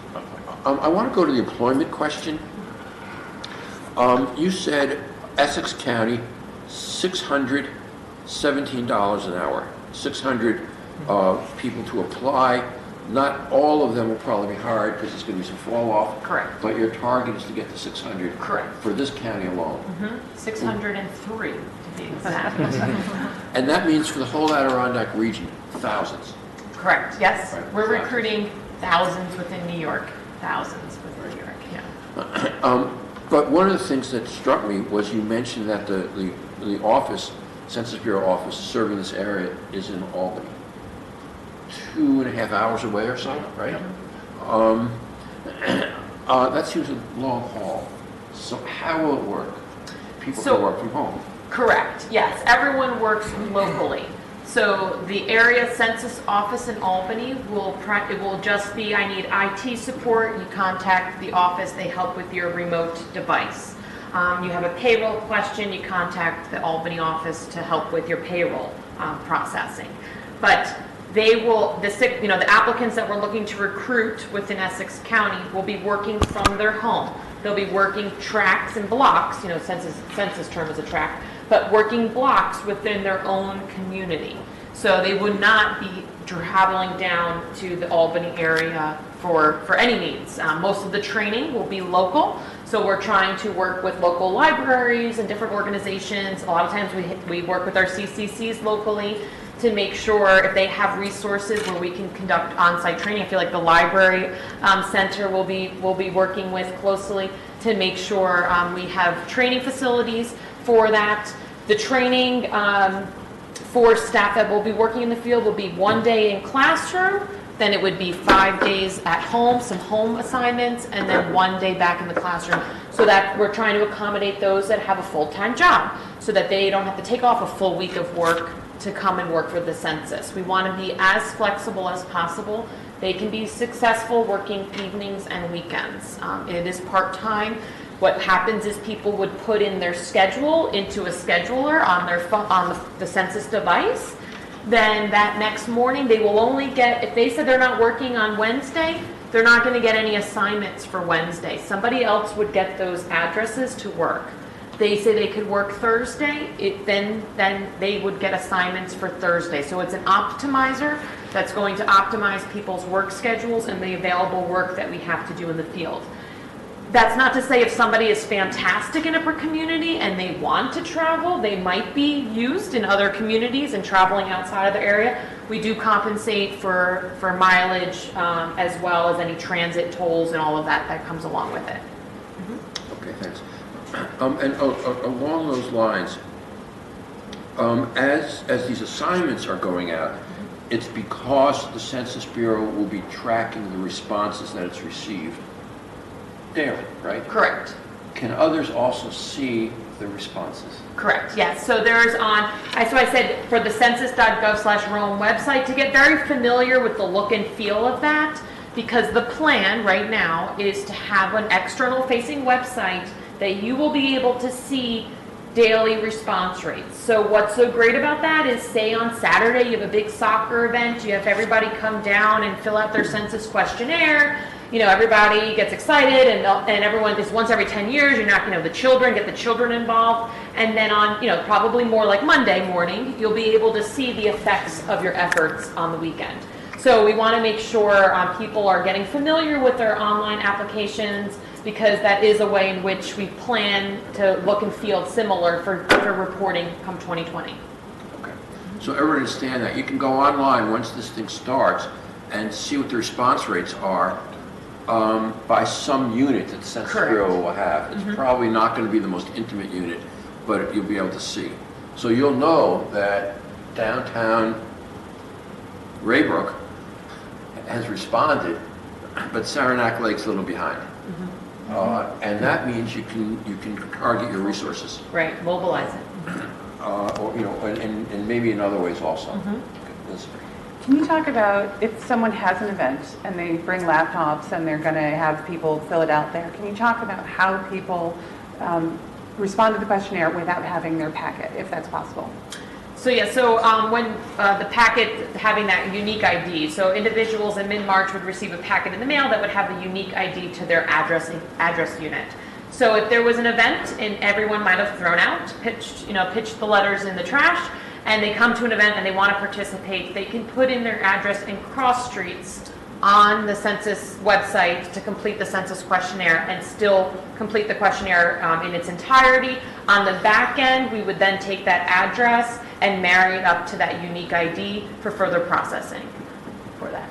I want to go to the employment question. You said Essex County, $617 an hour, 600 people to apply. Not all of them will probably be hired because there's going to be some fall off. Correct. But your target is to get to 600. Correct. For this county alone. 603 to be exact. And that means for the whole Adirondack region, thousands. Correct, yes. Right. We're recruiting thousands within New York. Thousands within New York, yeah. But one of the things that struck me was you mentioned that the office, Census Bureau office serving this area is in Albany. 2.5 hours away or so, right? That seems a long haul. So how will it work? People can work from home. Correct, yes. Everyone works locally. So the area census office in Albany it will just be, I need IT support, you contact the office, they help with your remote device. You have a payroll question, you contact the Albany office to help with your payroll processing. But they will, the applicants that we're looking to recruit within Essex County will be working from their home. They'll be working tracts and blocks, census term is a tract, but working blocks within their own community. So they would not be traveling down to the Albany area for any needs. Most of the training will be local, so we're trying to work with local libraries and different organizations. A lot of times we work with our CCCs locally to make sure if they have resources where we can conduct on-site training. I feel like the library center will be working with closely to make sure we have training facilities for that. The training for staff that will be working in the field will be 1 day in classroom, then it would be 5 days at home, some home assignments, and then 1 day back in the classroom, so that we're trying to accommodate those that have a full-time job so that they don't have to take off a full week of work to come and work for the census. We want to be as flexible as possible. They can be successful working evenings and weekends. It is part-time. What happens is people would put in their schedule into a scheduler on their phone, on the census device. Then that next morning, they will only get, if they said they're not working on Wednesday, they're not going to get any assignments for Wednesday. Somebody else would get those addresses to work. They say they could work Thursday, then they would get assignments for Thursday. So it's an optimizer that's going to optimize people's work schedules and the available work that we have to do in the field. That's not to say if somebody is fantastic in a community and they want to travel, they might be used in other communities and traveling outside of the area. We do compensate for mileage as well as any transit tolls and all of that comes along with it. Okay, thanks. And along those lines, as these assignments are going out, it's because the Census Bureau will be tracking the responses that it's received daily, right? Correct. Can others also see the responses? Correct, yes. So there's so I said for the census.gov/Rome website to get very familiar with the look and feel of that, because the plan right now is to have an external facing website that you will be able to see daily response rates. So what's so great about that is, say on Saturday you have a big soccer event, you have everybody come down and fill out their census questionnaire. You know, everybody gets excited, and everyone, just once every 10 years, you're not, the children, get the children involved. And then on, probably more like Monday morning, you'll be able to see the effects of your efforts on the weekend. So we want to make sure people are getting familiar with their online applications, because that is a way in which we plan to look and feel similar for reporting come 2020. Okay. So everyone understand that. You can go online once this thing starts and see what the response rates are by some unit that the Census Bureau will have. It's probably not going to be the most intimate unit, but you'll be able to see. So you'll know that downtown Raybrook has responded, but Saranac Lake's a little behind. And that means you can target your resources. Right, mobilize it. Or, and maybe in other ways also. Can you talk about if someone has an event and they bring laptops and they're going to have people fill it out there, can you talk about how people respond to the questionnaire without having their packet, if that's possible? So when the packet having that unique ID, so individuals in mid-March would receive a packet in the mail that would have the unique ID to their address unit. So if there was an event and everyone might have thrown out, pitched the letters in the trash, and they come to an event and they want to participate, they can put in their address and cross streets on the census website to complete the census questionnaire and still complete the questionnaire in its entirety. On the back end, we would then take that address and marry it up to that unique ID for further processing for that.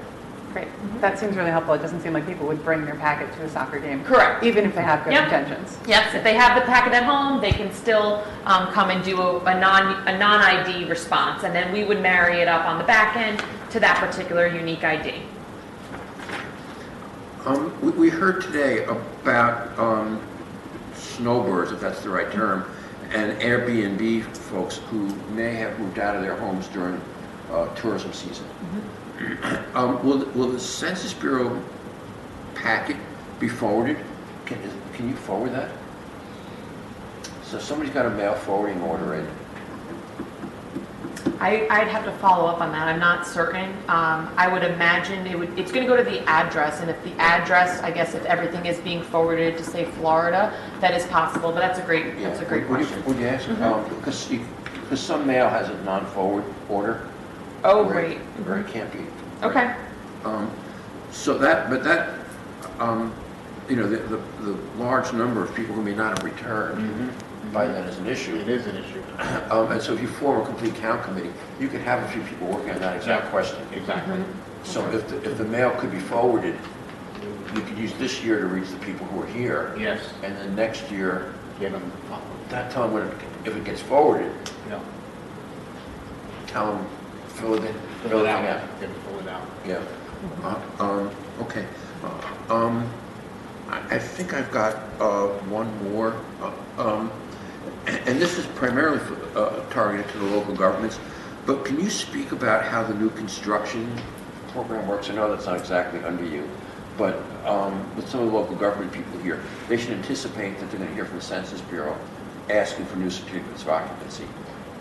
Great. That seems really helpful. It doesn't seem like people would bring their packet to a soccer game. Correct. Even if they have good intentions. Yes, if they have the packet at home, they can still come and do a non-ID response, and then we would marry it up on the back end to that particular unique ID. We heard today about snowbirds, if that's the right term, and Airbnb folks who may have moved out of their homes during tourism season. Will the Census Bureau packet be forwarded? Can you forward that? So somebody's got a mail forwarding order in. I'd have to follow up on that. I'm not certain. I would imagine it's going to go to the address, and if the address, I guess if everything is being forwarded to, say, Florida, that is possible. But that's a great question. Would you ask? Because some mail has a non-forward order. Oh, great. Or it can't be. Okay. So that, the large number of people who may not have returned, by then is an issue. It is an issue. And so if you form a complete count committee, you could have a few people working on that exact question. Exactly. So if the mail could be forwarded, you could use this year to reach the people who are here. Yes. And then next year, Get them. tell them if it gets forwarded, Yeah. tell them fill it in. Fill it out. Get them fill it out. Yeah. Okay. I think I've got one more. And this is primarily targeted to the local governments, but can you speak about how the new construction program works? I know that's not exactly under you, but with some of the local government people here, they should anticipate that they're going to hear from the Census Bureau asking for new certificates of occupancy.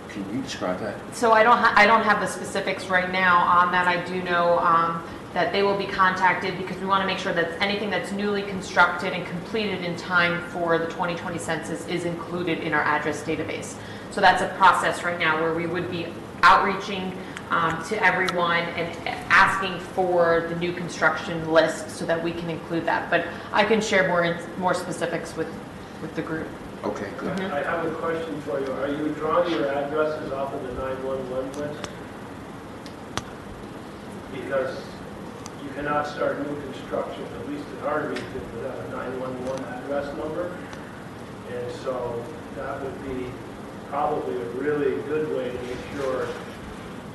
Can you describe that? So I don't have the specifics right now on that. I do know that they will be contacted because we want to make sure that anything that's newly constructed and completed in time for the 2020 census is included in our address database. So that's a process right now where we would be outreaching to everyone and asking for the new construction list so that we can include that. But I can share more specifics with the group. Okay, good. I have a question for you. Are you drawing your addresses off of the 911 list? Because you cannot start new construction, at least in our region, without a 911 address number. And so that would be probably a really good way to make sure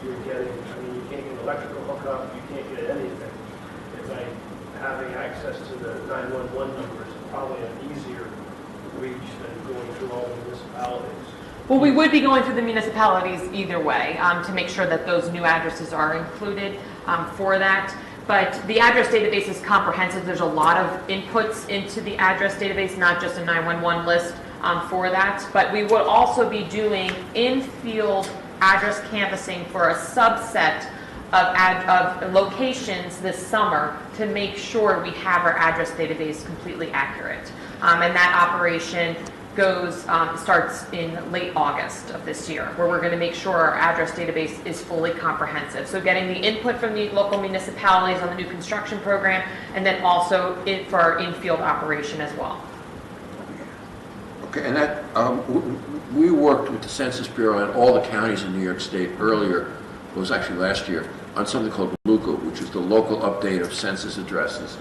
you're getting, you can't get an electrical hookup, you can't get anything. And by having access to the 911 numbers, probably an easier reach than going through all the municipalities. Well, we would be going through the municipalities either way to make sure that those new addresses are included for that. But the address database is comprehensive. There's a lot of inputs into the address database, not just a 911 list for that. But we would also be doing in-field address canvassing for a subset of locations this summer to make sure we have our address database completely accurate. And that operation starts in late August of this year, where we're going to make sure our address database is fully comprehensive. So getting the input from the local municipalities on the new construction program, and then also for our in-field operation as well. Okay, and that, we worked with the Census Bureau and all the counties in New York State earlier, it was actually last year, on something called LUCA, which is the local update of census addresses.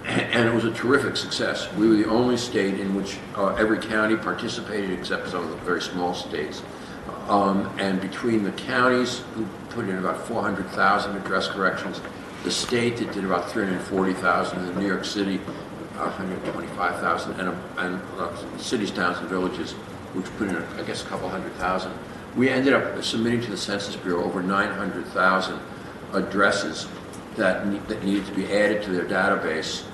And it was a terrific success. We were the only state in which every county participated, except some of the very small states. And between the counties, who put in about 400,000 address corrections, the state that did about 340,000, and New York City, 125,000, and cities, towns, and villages, which put in, I guess, a couple 100,000. We ended up submitting to the Census Bureau over 900,000 addresses that needed to be added to their database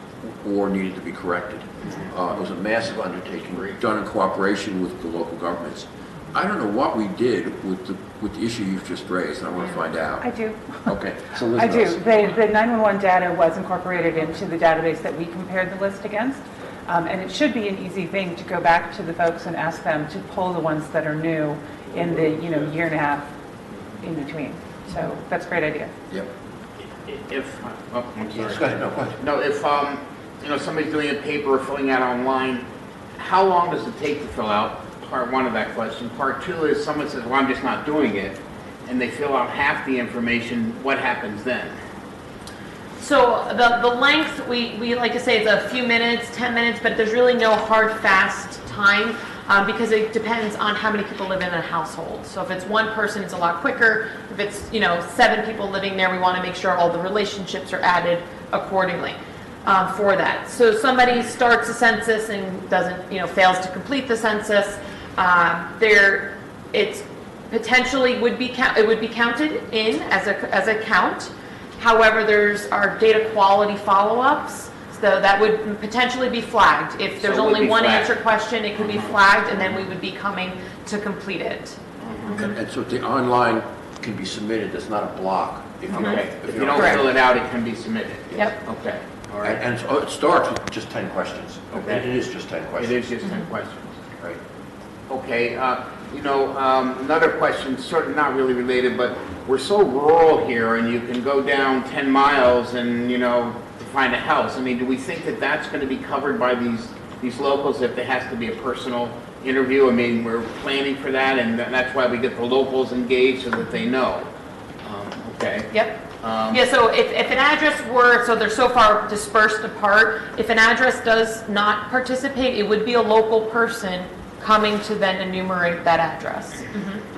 or needed to be corrected. It was a massive undertaking done in cooperation with the local governments. I don't know what we did with the issue you've just raised, and I want to find out. I do. Okay. So I do. Liz knows. The 911 data was incorporated into the database that we compared the list against. And it should be an easy thing to go back to the folks and ask them to pull the ones that are new in the year and a half in between. So that's a great idea. Yep. If, I'm sorry. Yes, go ahead. No, go ahead. No, if somebody's doing it paper or filling out online, how long does it take to fill out? Part one of that question. Part two is someone says, well, I'm just not doing it, and they fill out half the information, what happens then? So the length, we like to say it's a few minutes, 10 minutes, but there's really no hard, fast time because it depends on how many people live in a household. So if it's one person, it's a lot quicker. If it's, 7 people living there, we want to make sure all the relationships are added accordingly for that. So somebody starts a census and doesn't, fails to complete the census, it's potentially would be counted in as a count. However, there's our data quality follow-ups, so that would potentially be flagged. If there's only one answer question, it could be flagged, and then we would be coming to complete it. And so the online can be submitted, it's not a block. If you don't fill it out, it can be submitted. Yep. Okay. All right. And so it starts with just 10 questions. Okay. It is just 10 questions. It is just 10 questions. Right. Okay, another question, sort of not really related, but we're so rural here, and you can go down 10 miles and, to find a house. I mean, do we think that that's going to be covered by these locals if there has to be a personal interview? I mean, we're planning for that, and that's why we get the locals engaged so that they know. Okay. Yep. So if an address so they're so far dispersed apart, if an address does not participate, it would be a local person coming to then enumerate that address.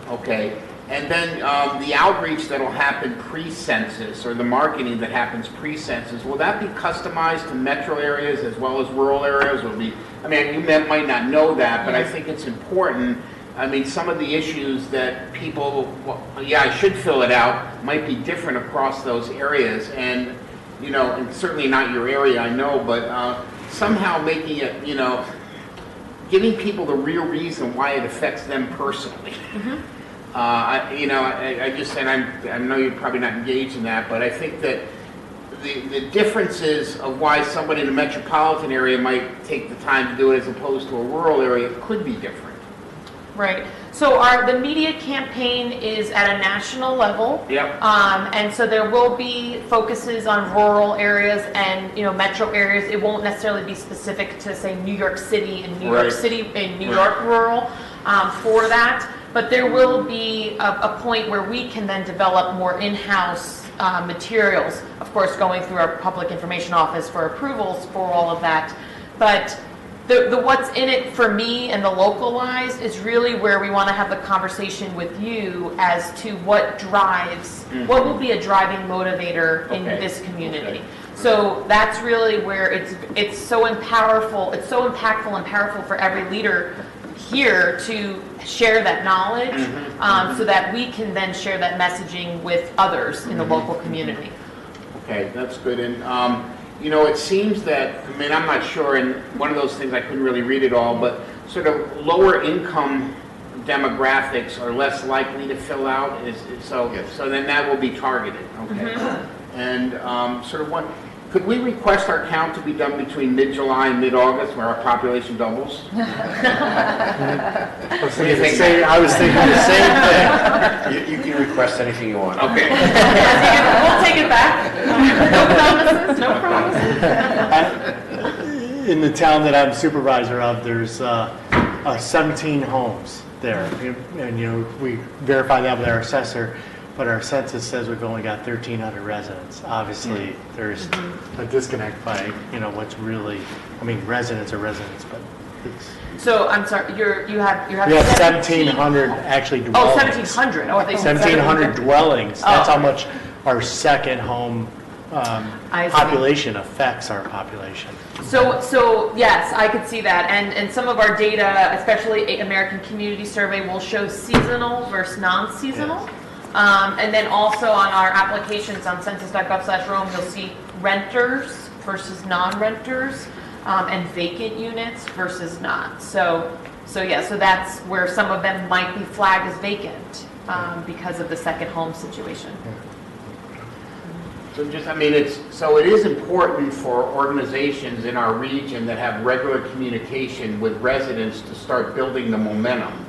Okay. And then the outreach that'll happen pre-census, or the marketing that happens pre-census, will that be customized to metro areas as well as rural areas? You might not know that, but I think it's important. I mean, some of the issues that people, I should fill it out, might be different across those areas. And, and certainly not your area, I know, but somehow making it, giving people the real reason why it affects them personally. I just said, I know you're probably not engaged in that, but I think that the differences of why somebody in a metropolitan area might take the time to do it as opposed to a rural area could be different. Right. So the media campaign is at a national level. Yep. And so there will be focuses on rural areas and metro areas. It won't necessarily be specific to say New York City and New York City and New York rural for that. But there will be a point where we can then develop more in-house materials. Of course, going through our public information office for approvals for all of that. But the what's in it for me and the localized is really where we want to have the conversation with you as to what drives, what will be a driving motivator in this community. So that's really where it's so powerful, it's so impactful and powerful for every leader here to share that knowledge, so that we can then share that messaging with others in the local community. Okay, that's good. And, you know, it seems that, I mean, I'm not sure, and one of those things, I couldn't really read it all, but sort of lower income demographics are less likely to fill out, so then that will be targeted, okay? And sort of could we request our count to be done between mid-July and mid-August where our population doubles? I was thinking the same thing. You can request anything you want. Okay. We'll take it back. No promises, no promises. In the town that I'm supervisor of, there's 17 homes there. And, you know, we verify that with our assessor, but our census says we've only got 1,300 residents. Obviously, there's a disconnect by, you know, what's really, I mean, residents are residents, but it's... So, I'm sorry, you have We have 1,700 actually dwellings. Oh, 1,700. Oh, I think 1,700 dwellings. That's how much our second home population affects our population. So yes, I could see that, and some of our data, especially American Community Survey, will show seasonal versus non-seasonal. Yes. And then also on our applications on census.gov/Rome, you'll see renters versus non-renters, and vacant units versus not. So that's where some of them might be flagged as vacant because of the second home situation. So just, I mean, it is important for organizations in our region that have regular communication with residents to start building the momentum.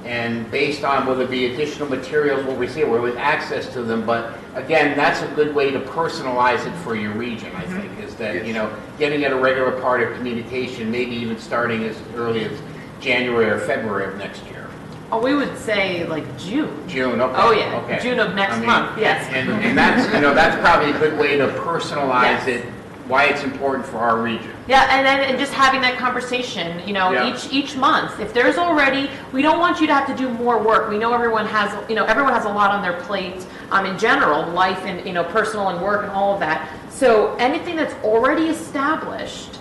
And based on whether it be additional materials, what we see, or with access to them, but again, that's a good way to personalize it for your region, I think, is that, you know, getting it a regular part of communication, maybe even starting as early as January or February of next year. Oh, we would say like June. June, okay. Oh, yeah, okay. June of next month, yes. And that's, you know, that's probably a good way to personalize it, why it's important for our region. Yeah, and just having that conversation, you know, each month. If there's already, we don't want you to have to do more work. We know everyone has a lot on their plate, in general, life and, you know, personal and work and all of that. So anything that's already established,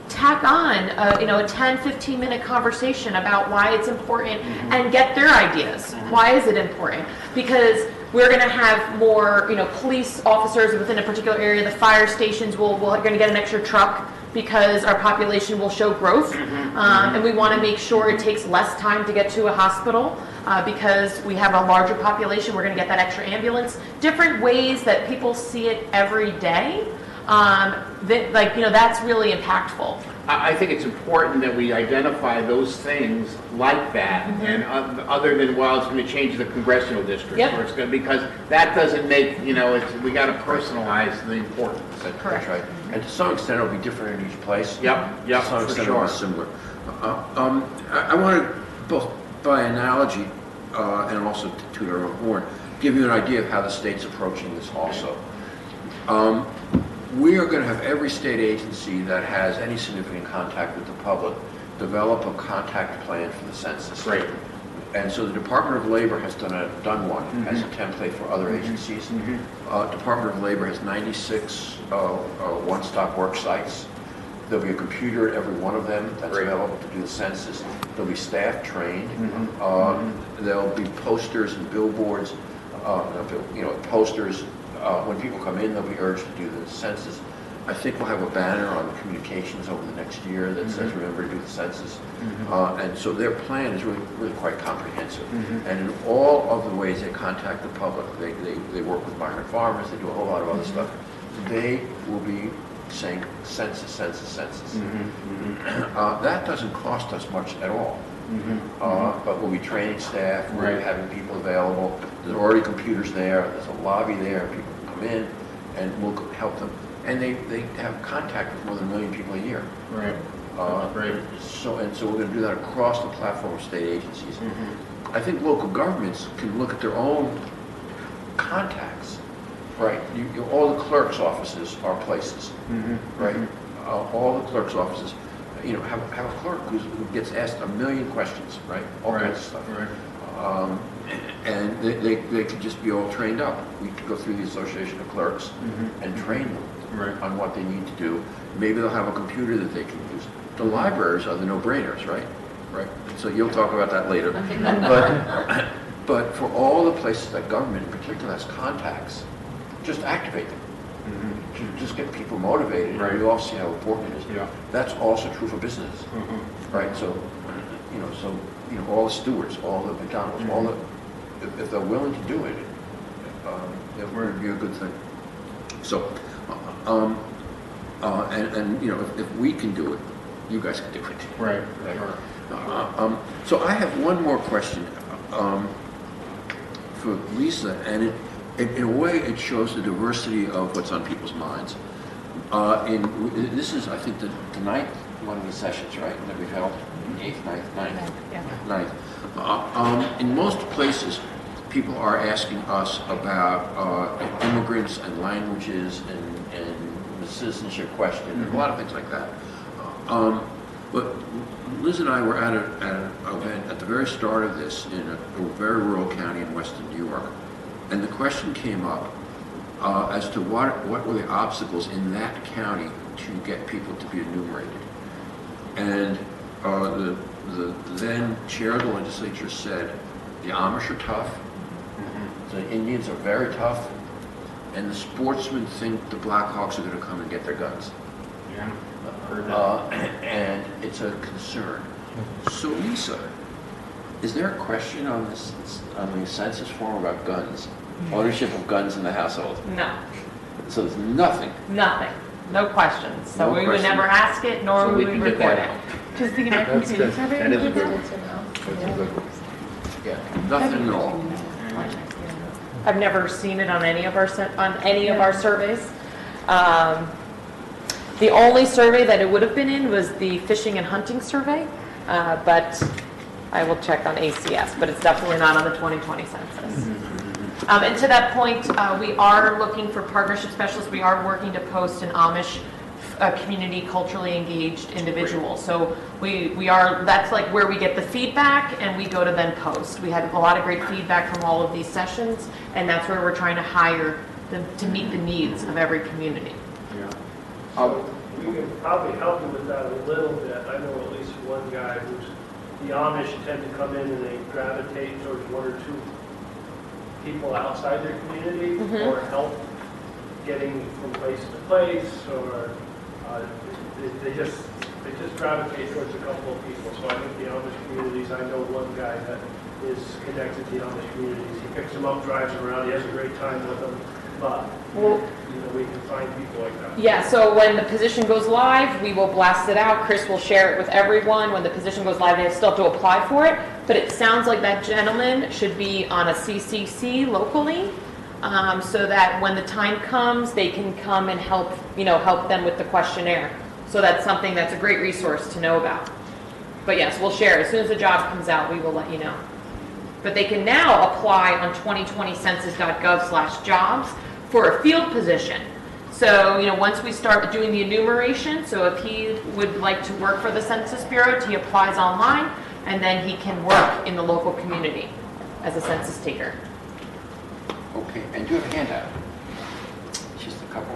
tack on, a 10, 15-minute conversation about why it's important and get their ideas. Why is it important? Because we're going to have more, you know, police officers within a particular area. The fire stations we're going to get an extra truck because our population will show growth. And we want to make sure it takes less time to get to a hospital because we have a larger population. We're going to get that extra ambulance. Different ways that people see it every day. That's really impactful. I think it's important that we identify those things like that, and other than, well, it's going to change the congressional district, or it's going to, because that doesn't make, you know, we got to personalize the importance. Correct. That's right. And to some extent, it'll be different in each place. Yep, To some extent, it'll be similar. I want to, both by analogy and also to toot our own horn, give you an idea of how the state's approaching this also. We are going to have every state agency that has any significant contact with the public develop a contact plan for the census. Right. And so the Department of Labor has done one as a template for other agencies. Department of Labor has 96 one-stop work sites. There'll be a computer at every one of them that's available to do the census. There'll be staff trained. There'll be posters and billboards, posters. When people come in, they'll be urged to do the census. I think we'll have a banner on the communications over the next year that says, remember to do the census. And so their plan is really quite comprehensive. And in all of the ways they contact the public, they work with migrant farmers, they do a whole lot of other stuff. They will be saying census, census, census. That doesn't cost us much at all. But we'll be training staff, we'll be having people available. There's already computers there, there's a lobby there, people can come in and we'll help them. And they have contact with more than 1 million people a year. Right. So we're going to do that across the platform of state agencies. I think local governments can look at their own contacts, right? All the clerk's offices are places, right? All the clerk's offices, you know, have a clerk who gets asked 1 million questions, right? All kinds of stuff. And they could just be all trained up. We could go through the Association of Clerks and train them. on what they need to do. Maybe they'll have a computer that they can use. The libraries are the no-brainers, right? Right. So you'll talk about that later. But for all the places that government in particular has contacts, just activate them. Just get people motivated. Right. And we all see how important it is. Yeah. That's also true for business, right? So, all the stewards, all the McDonald's, all the, if they're willing to do it, it would be a good thing. So, if we can do it, you guys can do it. Right. So I have one more question for Lisa, and in a way it shows the diversity of what's on people's minds. This is, I think, the ninth one of the sessions, right, that we've held? Eighth, ninth. In most places, people are asking us about immigrants and languages and the citizenship question and a lot of things like that. But Liz and I were at an event at the very start of this in a very rural county in western New York, and the question came up as to what were the obstacles in that county to get people to be enumerated. And the then chair of the legislature said, the Amish are tough, the Indians are very tough, and the sportsmen think the Blackhawks are going to come and get their guns. Yeah. And it's a concern. So Lisa, is there a question on the census form about guns, ownership of guns in the household? No, So there's nothing. nothing, no questions. So No we would questions. never ask it, nor So would we we can get report that it. out. Does the American Community Survey That is include good. that? Yeah, nothing at all. I've never seen it on any of our surveys. The only survey that it would have been in was the fishing and hunting survey, but I will check on ACS, but it's definitely not on the 2020 census. And to that point, we are looking for partnership specialists. We are working to post an Amish community culturally engaged individual. So we are, that's like where we get the feedback and we go to then post. We had a lot of great feedback from all of these sessions, and that's where we're trying to hire them to meet the needs of every community. We can probably help you with that a little bit. I know at least one guy who's, the Amish tend to come in and they gravitate towards one or two people outside their community or help getting from place to place, or they just gravitate towards a couple of people. So I think the Amish communities, I know one guy that is connected to the Amish communities. He picks them up, drives them around, he has a great time with them, but we can find people like that. Yeah, so when the position goes live, we will blast it out. Chris will share it with everyone. When the position goes live, they still have to apply for it. But it sounds like that gentleman should be on a CCC locally, so that when the time comes, they can come and help them with the questionnaire. So that's something that's a great resource to know about. But yes, we'll share it. As soon as the job comes out, we will let you know. But they can now apply on 2020census.gov/jobs for a field position. So, once we start doing the enumeration, so if he would like to work for the Census Bureau, he applies online, and then he can work in the local community as a census taker. Okay, and do you have a handout? Just a couple?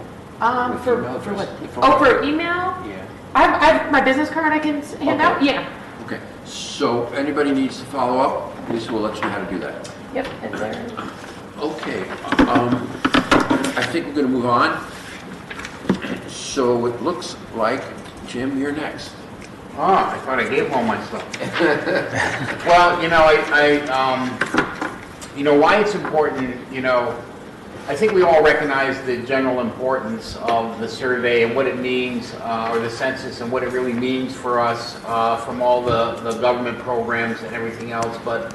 With For email what? address? For email? Yeah. I have my business card I can hand out? Yeah. Okay, so anybody needs to follow up, Lisa will let you know how to do that. Yep, it's there. Okay, I think we're going to move on. So it looks like, Jim, you're next. Oh, I thought I gave all my stuff. Well, why it's important, I think we all recognize the general importance of the survey and what it means, or the census, and what it really means for us from all the government programs and everything else. But,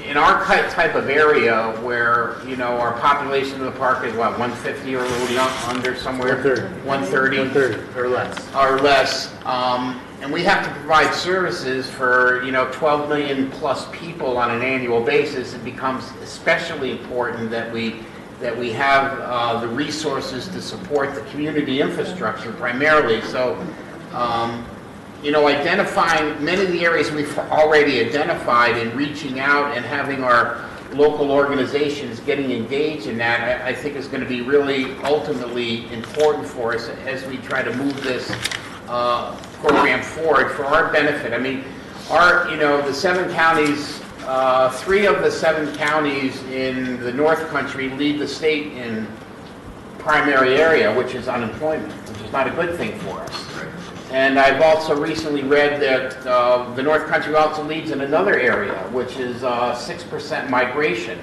in our type of area where, our population of the park is, 150 or a little under somewhere? 130. 130 or less. Or less. And we have to provide services for, 12 million plus people on an annual basis. It becomes especially important that we have the resources to support the community infrastructure primarily. So, identifying many of the areas we've already identified and reaching out and having our local organizations getting engaged in that, I think is going to be really ultimately important for us as we try to move this program forward for our benefit. I mean, the 7 counties, 3 of the 7 counties in the North Country lead the state in primary area, which is unemployment, which is not a good thing for us. And I've also recently read that the North Country also leads in another area, which is 6% migration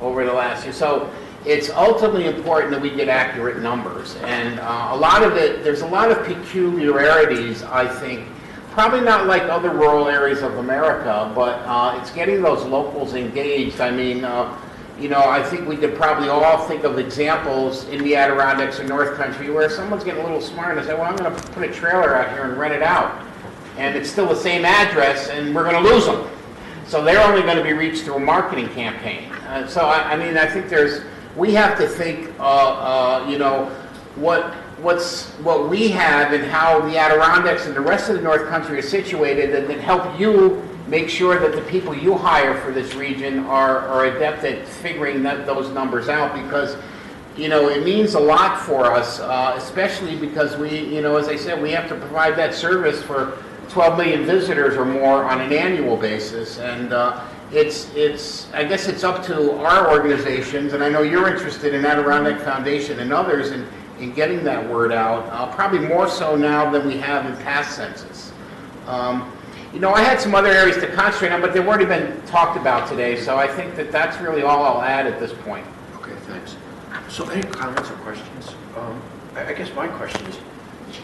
over the last year. So it's ultimately important that we get accurate numbers. And a lot of it, there's a lot of peculiarities, I think, probably not like other rural areas of America, but it's getting those locals engaged. I mean, I think we could probably all think of examples in the Adirondacks or North Country where someone's getting a little smart and say, well, I'm going to put a trailer out here and rent it out. And it's still the same address, and we're going to lose them. So they're only going to be reached through a marketing campaign. So, I mean, I think we have to think, what we have and how the Adirondacks and the rest of the North Country are situated, and then help you make sure that the people you hire for this region are adept at figuring those numbers out, because it means a lot for us, especially because we, as I said, we have to provide that service for 12 million visitors or more on an annual basis. And I guess it's up to our organizations, and I know you're interested in Adirondack Foundation and others in getting that word out, probably more so now than we have in past census. I had some other areas to concentrate on, but they've already been talked about today, so I think that's really all I'll add at this point. Okay, thanks. So any comments or questions? I guess my question is,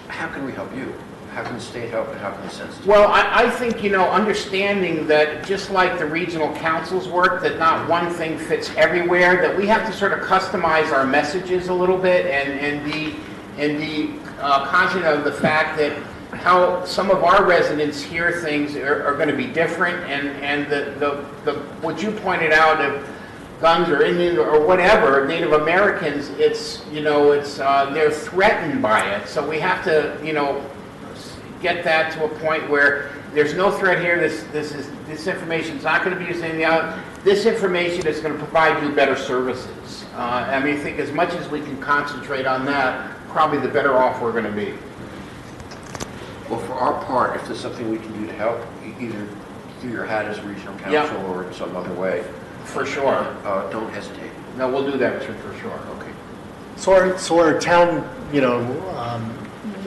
how can we help you? How can the state help, and how can the census? Well, I think, understanding that just like the regional councils work, that not one thing fits everywhere, that we have to sort of customize our messages a little bit and be conscious of the fact that how some of our residents hear things are going to be different, and what you pointed out of guns or Indian or whatever, Native Americans, they're threatened by it. So we have to, get that to a point where there's no threat here. This information is not going to be used in the other. This information is going to provide you better services. I think as much as we can concentrate on that, probably the better off we're going to be. Well, for our part, if there's something we can do to help, either through your hat as regional council or in some other way, for sure, don't hesitate. No, we'll do that, Richard, for sure. Okay. So our town,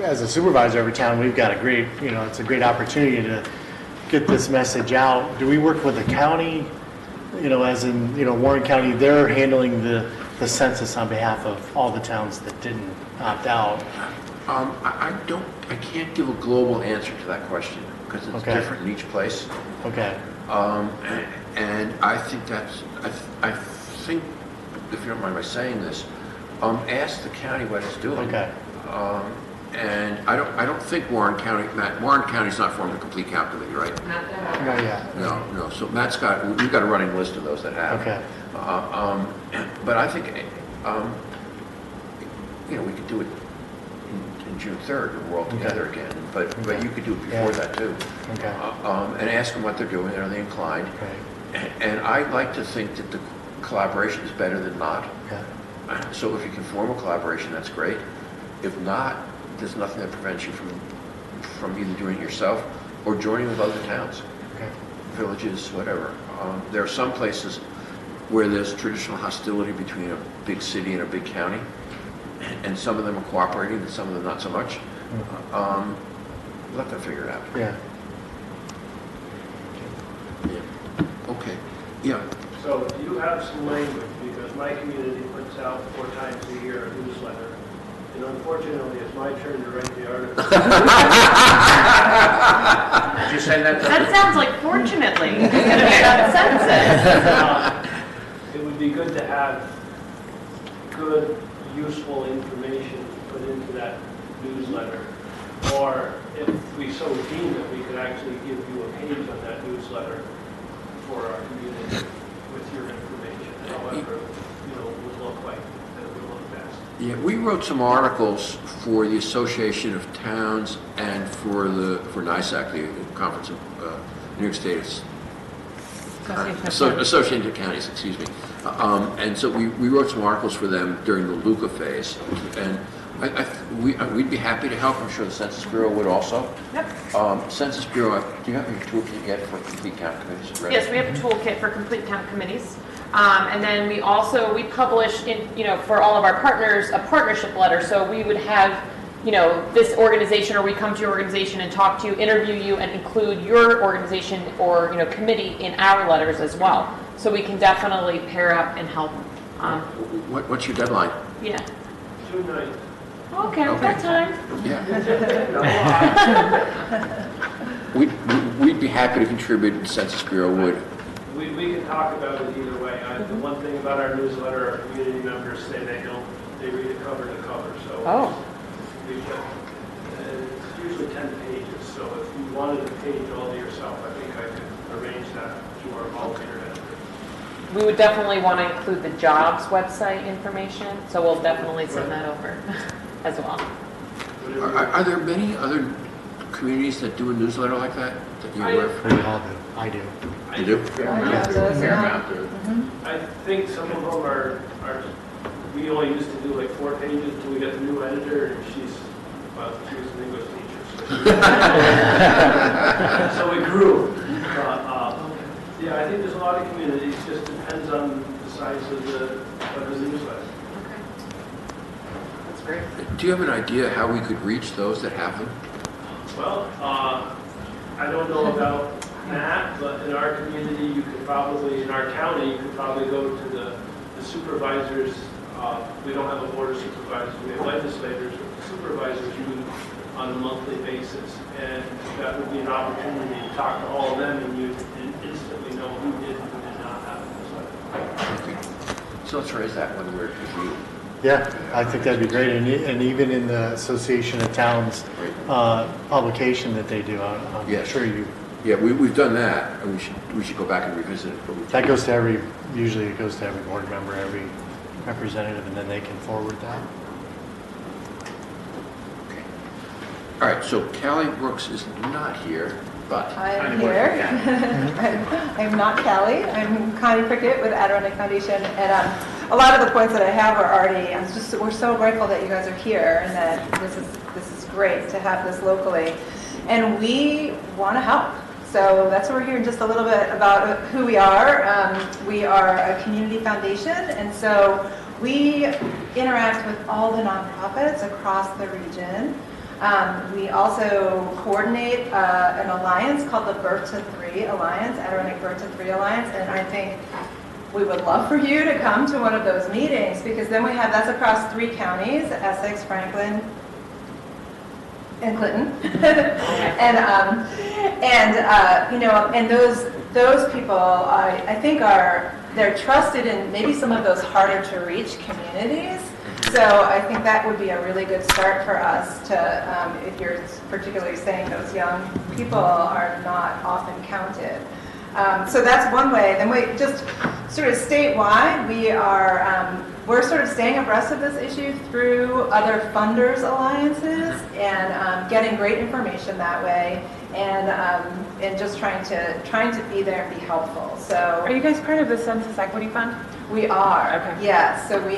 as a supervisor of a town, we've got it's a great opportunity to get this message out. Do we work with the county, as in, Warren County, they're handling the census on behalf of all the towns that didn't opt out? I can't give a global answer to that question because it's different in each place. Okay. And I think I think, if you don't mind my saying this, ask the county what it's doing. Okay. And I don't think Warren County's not formed a complete count committee, right? Not that. No, yeah. No. So we've got a running list of those that have. Okay. But I think, we could do it in June 3rd, when we're all together again. But you could do it before that too. Okay. And ask them what they're doing. Are they inclined? Okay. And I like to think that the collaboration is better than not. Okay. So if you can form a collaboration, that's great. If not, there's nothing that prevents you from either doing it yourself or joining with other towns, villages, whatever. There are some places where there's traditional hostility between a big city and a big county, and some of them are cooperating and some of them not so much. Let them figure it out. Yeah. Okay. Yeah. So do you have some language, because my community puts out 4 times a year a newsletter, and unfortunately it's my turn to write the article. Did you say that? That sounds like fortunately. It's going to be about census. It would be good to have good, useful information put into that newsletter, or if we so deem it, we could actually give you a page on that newsletter for our community with your information. However, it would look like that it would look best. Yeah, we wrote some articles for the Association of Towns and for NYSAC, the Conference of New York State Associated Counties, excuse me. And so we wrote some articles for them during the Luca phase, and we'd be happy to help. I'm sure the Census Bureau would also. Yep. Census Bureau, do you have your toolkit yet for complete count committees? Ready? Yes, we have a toolkit for complete count committees. And then we publish for all of our partners a partnership letter. So we would have, this organization, or we come to your organization and talk to you, interview you, and include your organization or, committee in our letters as well. So we can definitely pair up and help. What's your deadline? Yeah. June 9th. Okay, I've got time. Yeah. We'd be happy to contribute, the Census Bureau would. We can talk about it either way. The one thing about our newsletter, our community members say they read it cover to cover. So we've got, it's usually 10 pages. So if you wanted a page all to yourself, I think I could arrange that to our volunteer editor. We would definitely want to include the jobs website information, so we'll definitely send that over as well. Are there many other communities that do a newsletter like that you're aware of? We all do. I do. You do? Fair amount do. I think some of them are, we only used to do like 4 pages until we got the new editor, and she was an English teacher. So we grew. Yeah, I think there's a lot of communities. It just depends on the size of the newsletter. Okay. That's great. Do you have an idea how we could reach those that have them? Well, I don't know about that, but in our community, you could probably, in our county, you could probably go to the supervisors. We don't have a board of supervisors. We have legislators, but the supervisors meet on a monthly basis, and that would be an opportunity to talk to all of them, and you instantly know who did and who did not have a newsletter. Okay. So let's raise that when we're with you. Yeah, I think that'd be great. And even in the Association of Towns publication that they do, I'm Yes. sure you. Yeah, we've done that, and we should go back and revisit it. But That goes to usually it goes to every board member, every representative, and then they can forward that. Okay. All right, so Callie Brooks is not here, but I'm here. I'm not Callie. I'm Connie Prickett with Adirondack Foundation, and a lot of the points that I have are already. We're so grateful that you guys are here, and that this is great to have this locally, and we want to help. So that's why we're hearing just a little bit about who we are. We are a community foundation, and so we interact with all the nonprofits across the region. We also coordinate an alliance called the Birth to 3 Alliance, Adirondack Birth to 3 Alliance, and I think we would love for you to come to one of those meetings, because then that's across 3 counties, Essex, Franklin, and Clinton. and those people, I think they're trusted in maybe some of those harder to reach communities. So I think that would be a really good start for us to, if you're particularly saying those young people are not often counted. So that's one way. Then we just sort of statewide, we're sort of staying abreast of this issue through other funders alliances and getting great information that way, and just trying to be there and be helpful. So Are you guys part of the Census Equity Fund? we are. Okay. Yes. So we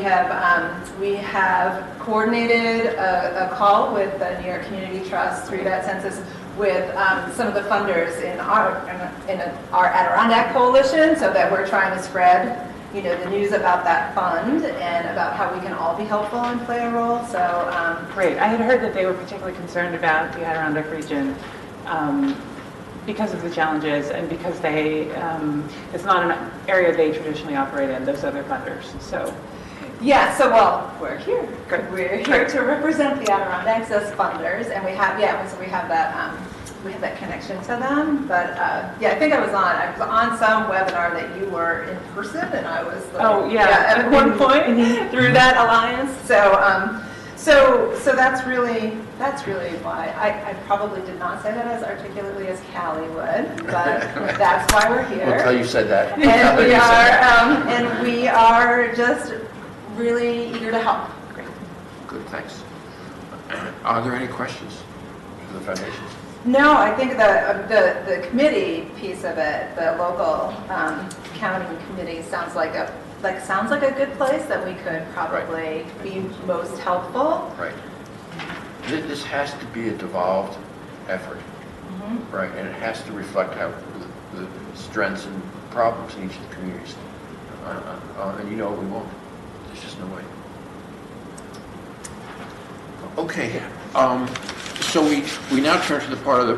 have coordinated a call with the New York Community Trust through that census with some of the funders in our Adirondack coalition, so that we're trying to spread the news about that fund and about how we can all be helpful and play a role. So Great. I had heard that they were particularly concerned about the Adirondack region because of the challenges and because it's not an area they traditionally operate in, those other funders. So yeah, we're here. Good. We're here to represent the Adirondacks as funders, and we have that connection to them. But I think I was on some webinar that you were in person, and I was at one point through that alliance. So that's really why I probably did not say that as articulately as Callie would, but that's why we're here. we'll tell you said that. And we are just really eager to help. Great. Good, thanks. Are there any questions for the foundations? No, I think the committee piece of it, the local county committee sounds like a good place that we could probably be most helpful. Right. This has to be a devolved effort, right? And it has to reflect how the strengths and problems in each of the communities. And we won't. There's just no way. Okay. So we now turn to the part of the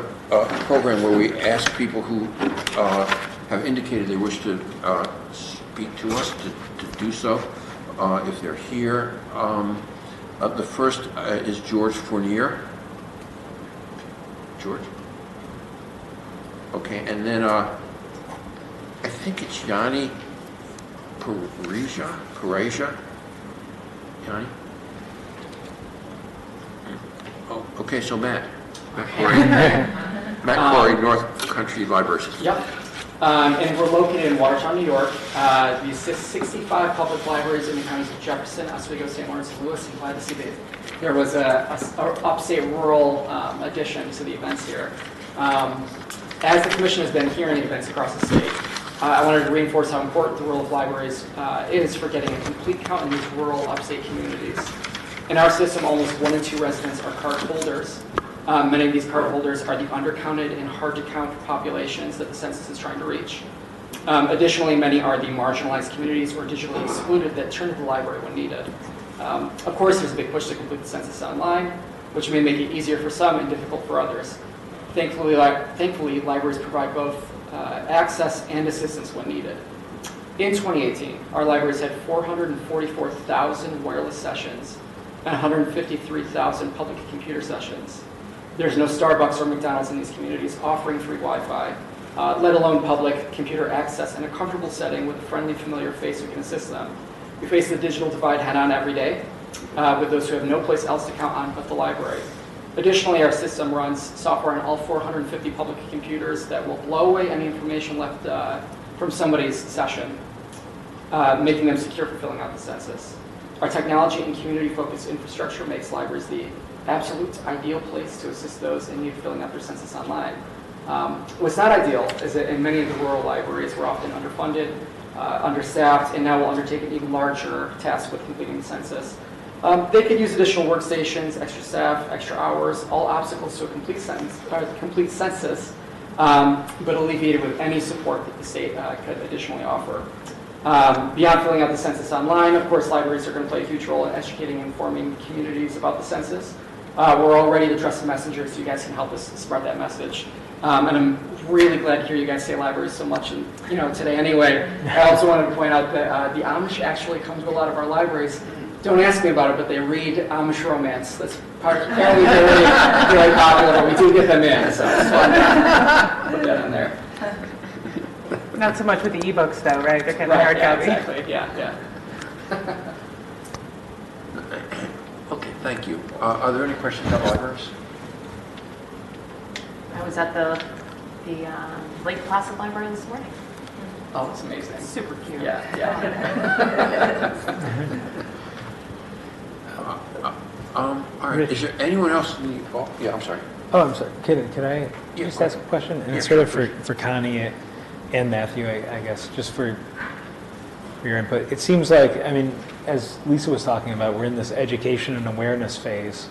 program where we ask people who have indicated they wish to speak to us to do so, if they're here. The first is George Fournier. George? Okay, and then I think it's Yanni Pareja? Yanni? Oh, okay, so Matt Corey. Matt Corey, North Country Library System. Yep. And we're located in Watertown, New York. We assist 65 public libraries in the counties of Jefferson, Oswego, St. Lawrence, and Lewis. I'm glad to see that there was a upstate rural addition to the events here. As the Commission has been hearing events across the state, I wanted to reinforce how important the role of libraries is for getting a complete count in these rural upstate communities. In our system, almost 1 in 2 residents are card holders. Many of these card holders are the undercounted and hard-to-count populations that the census is trying to reach. Additionally, many are the marginalized communities or digitally excluded that turn to the library when needed. Of course, there's a big push to complete the census online, which may make it easier for some and difficult for others. Thankfully, libraries provide both access and assistance when needed. In 2018, our libraries had 444,000 wireless sessions and 153,000 public computer sessions. There's no Starbucks or McDonald's in these communities offering free Wi-Fi, let alone public computer access in a comfortable setting with a friendly, familiar face who can assist them. We face the digital divide head-on every day with those who have no place else to count on but the library. Additionally, our system runs software on all 450 public computers that will blow away any information left from somebody's session, making them secure for filling out the census. Our technology and community-focused infrastructure makes libraries the absolute ideal place to assist those in need of filling out their census online. What's not ideal is that in many of the rural libraries, we're often underfunded, understaffed, and now will undertake an even larger task with completing the census. They could use additional workstations, extra staff, extra hours, all obstacles to a complete census, but alleviated with any support that the state could additionally offer. Beyond filling out the census online, of course, libraries are going to play a huge role in educating and informing communities about the census. We're already the trusted messengers, so you guys can help us spread that message. And I'm really glad to hear you guys say libraries so much today anyway. I also wanted to point out that the Amish actually come to a lot of our libraries. Don't ask me about it, but they read Amish romance. That's apparently very popular, but we do get them in, so it's fun to put that in there. Not so much with the ebooks, though, right? They're kind of hard copy. Exactly. Yeah. Okay, thank you. Are there any questions about libraries? I was at the Lake Placid Library this morning. Oh, it's amazing. Super cute. Yeah. All right. Is there anyone else in the? Oh, yeah. I'm sorry. Oh, I'm sorry. Can I just ask a question? And it's sort of for Connie and Matthew, I guess, just for your input. It seems like, I mean, as Lisa was talking about, we're in this education and awareness phase.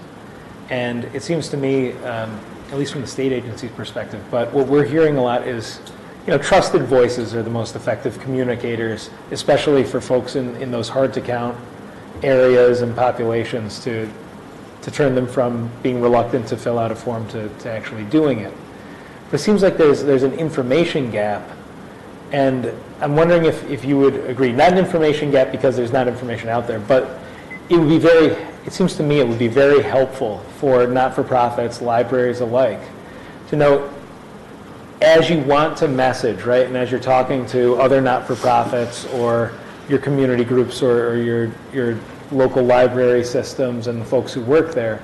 And it seems to me, at least from the state agency's perspective, but what we're hearing a lot is, trusted voices are the most effective communicators, especially for folks in those hard-to-count areas and populations to turn them from being reluctant to fill out a form to actually doing it. But it seems like there's an information gap, and I'm wondering if you would agree, not an information gap because there's not information out there, but it seems to me it would be very helpful for not-for-profits, libraries alike, to know as you want to message, right, and as you're talking to other not-for-profits or your community groups or your local library systems and the folks who work there,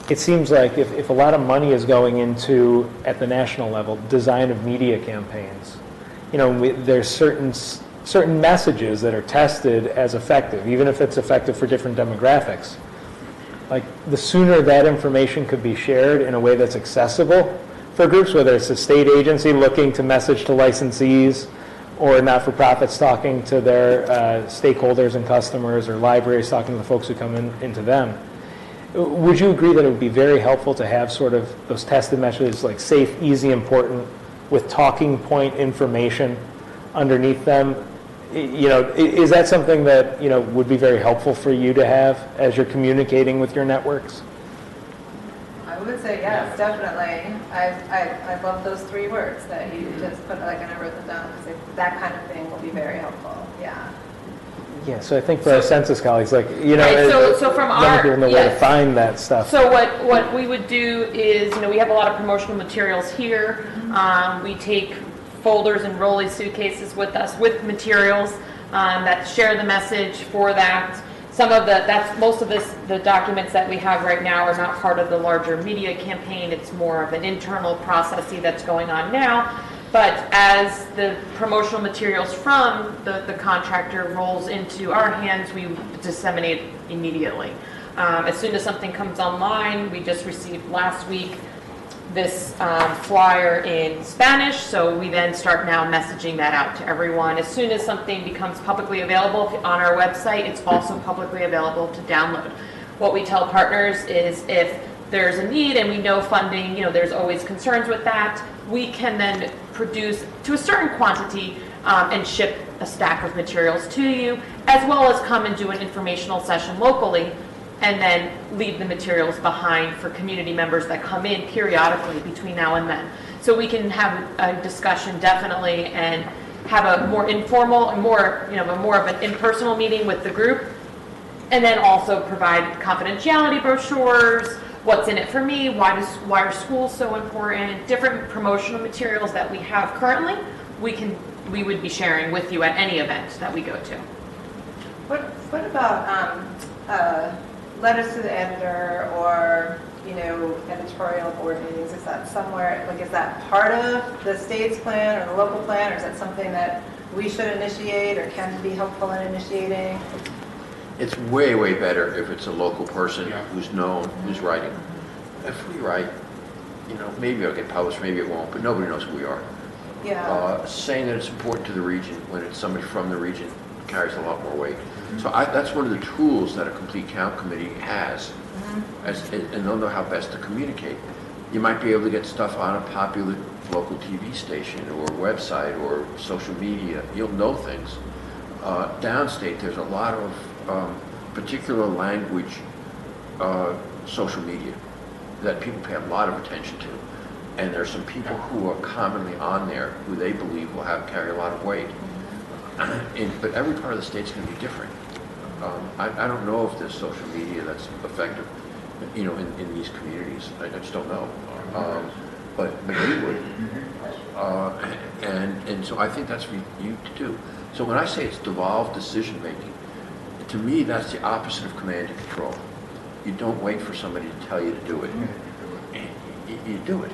it seems like if a lot of money is going into, at the national level, design of media campaigns, there's certain messages that are tested as effective, even if it's effective for different demographics. like the sooner that information could be shared in a way that's accessible for groups, whether it's a state agency looking to message to licensees or not-for-profits talking to their stakeholders and customers, or libraries talking to the folks who come into them. Would you agree that it would be very helpful to have sort of those tested messages like safe, easy, important with talking point information underneath them? You know, is that something that, you know, would be very helpful for you to have as you're communicating with your networks? I would say yes, definitely. I love those 3 words that you just put, like, and I wrote them down, because that kind of thing will be very helpful, yeah. Yeah, so I think for our census colleagues, like, you know, Right, so from our, people know where to find that stuff. So what we would do is, you know, we have a lot of promotional materials here. We take folders and rolly suitcases with us with materials that share the message for that. Most of the documents that we have right now are not part of the larger media campaign. It's more of an internal process that's going on now. But as the promotional materials from the contractor rolls into our hands, we disseminate immediately. As soon as something comes online, we just received last week this flyer in Spanish, so we then start now messaging that out to everyone. As soon as something becomes publicly available on our website, it's also publicly available to download. What we tell partners is if there's a need and we know funding, you know, there's always concerns with that, we can then produce to a certain quantity and ship a stack of materials to you, as well as come and do an informational session locally, and then leave the materials behind for community members that come in periodically between now and then. So we can have a discussion definitely, and have a more informal and more of an impersonal meeting with the group, and then also provide confidentiality brochures, what's in it for me, why are schools so important, different promotional materials that we have currently, we would be sharing with you at any event that we go to. What about letters to the editor, or, you know, editorial board meetings? Is that somewhere, like, is that part of the state's plan or the local plan, or is that something that we should initiate or can be helpful in initiating? It's way, way better if it's a local person who's known, who's writing. If we write, you know, maybe it'll get published, maybe it won't, but nobody knows who we are. Yeah. Saying that it's important to the region when it's somebody from the region carries a lot more weight. So that's one of the tools that a complete count committee has, and they'll know how best to communicate. You might be able to get stuff on a popular local TV station or website or social media. You'll know things. Downstate, there's a lot of particular language social media that people pay a lot of attention to. And there's some people who are commonly on there who they believe will carry a lot of weight. But every part of the state's going to be different. I don't know if there's social media that's effective, you know, in these communities. I just don't know. But we would. And so I think that's for you to do. So when I say it's devolved decision making, to me that's the opposite of command and control. You don't wait for somebody to tell you to do it. You do it,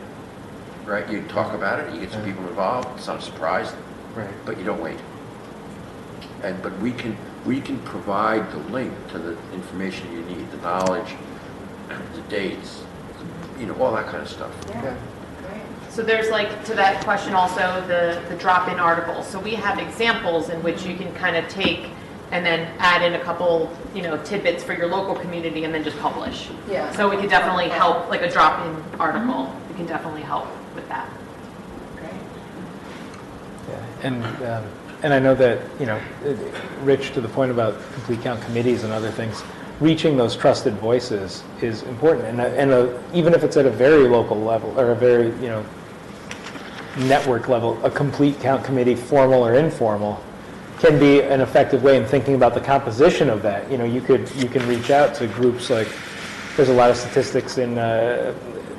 right? You talk about it. You get some people involved. It's not a surprise, Right. but you don't wait. But we can provide the link to the information you need, the knowledge, the dates, you know, all that kind of stuff. Yeah. Great. So there's, like, to that question also, the drop-in articles. So we have examples in which you can kind of take and then add in a couple, you know, tidbits for your local community and then just publish. Yeah. So we could definitely help, like a drop-in article, we can definitely help with that. Great. Yeah. And I know that, you know, Rich, to the point about complete count committees and other things, reaching those trusted voices is important. And even if it's at a very local level or a very, you know, network level, a complete count committee, formal or informal, can be an effective way in thinking about the composition of that. You know, you can reach out to groups like, there's a lot of statistics in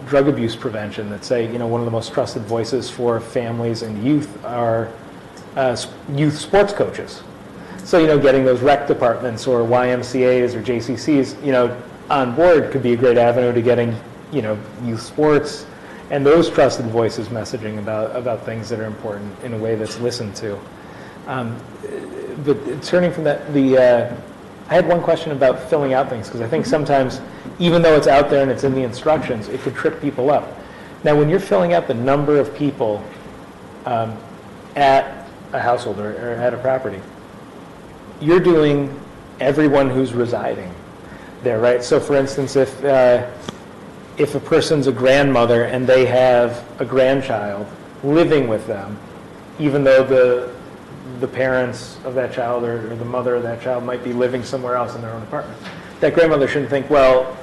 drug abuse prevention that say, you know, one of the most trusted voices for families and youth are youth sports coaches. So, you know, getting those rec departments or YMCAs or JCCs, you know, on board could be a great avenue to getting, you know, youth sports and those trusted voices messaging about things that are important in a way that's listened to. But turning from that, I had one question about filling out things, because I think sometimes, even though it's out there and it's in the instructions, it could trip people up. Now, when you're filling out the number of people at a household or at a property, you're doing everyone who's residing there, right? So for instance, if a person's a grandmother and they have a grandchild living with them, even though the parents of that child or the mother of that child might be living somewhere else in their own apartment, that grandmother shouldn't think, well,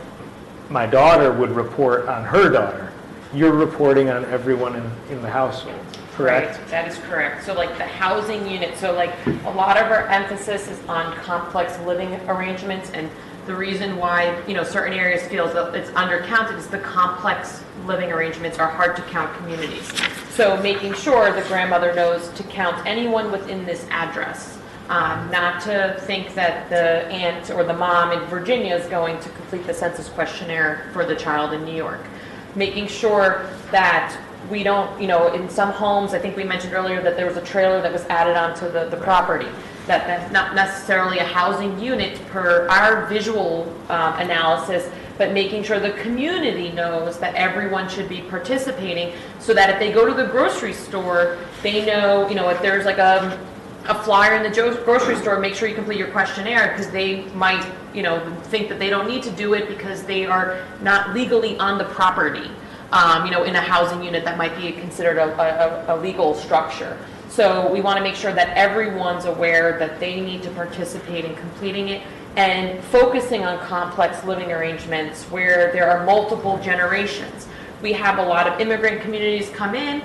my daughter would report on her daughter. You're reporting on everyone in the household, correct? Right, that is correct. So like the housing unit, so like a lot of our emphasis is on complex living arrangements, and the reason why, certain areas feel that it's undercounted is the complex living arrangements are hard to count communities. So making sure the grandmother knows to count anyone within this address, not to think that the aunt or the mom in Virginia is going to complete the census questionnaire for the child in New York. Making sure that we don't, in some homes, I think we mentioned earlier that there was a trailer that was added onto the property. That's not necessarily a housing unit per our visual analysis, but making sure the community knows that everyone should be participating, so that if they go to the grocery store, they know, if there's like a flyer in the grocery store, make sure you complete your questionnaire, because they might, think that they don't need to do it because they are not legally on the property, in a housing unit that might be considered a legal structure. So we want to make sure that everyone's aware that they need to participate in completing it, and focusing on complex living arrangements where there are multiple generations. We have a lot of immigrant communities come in,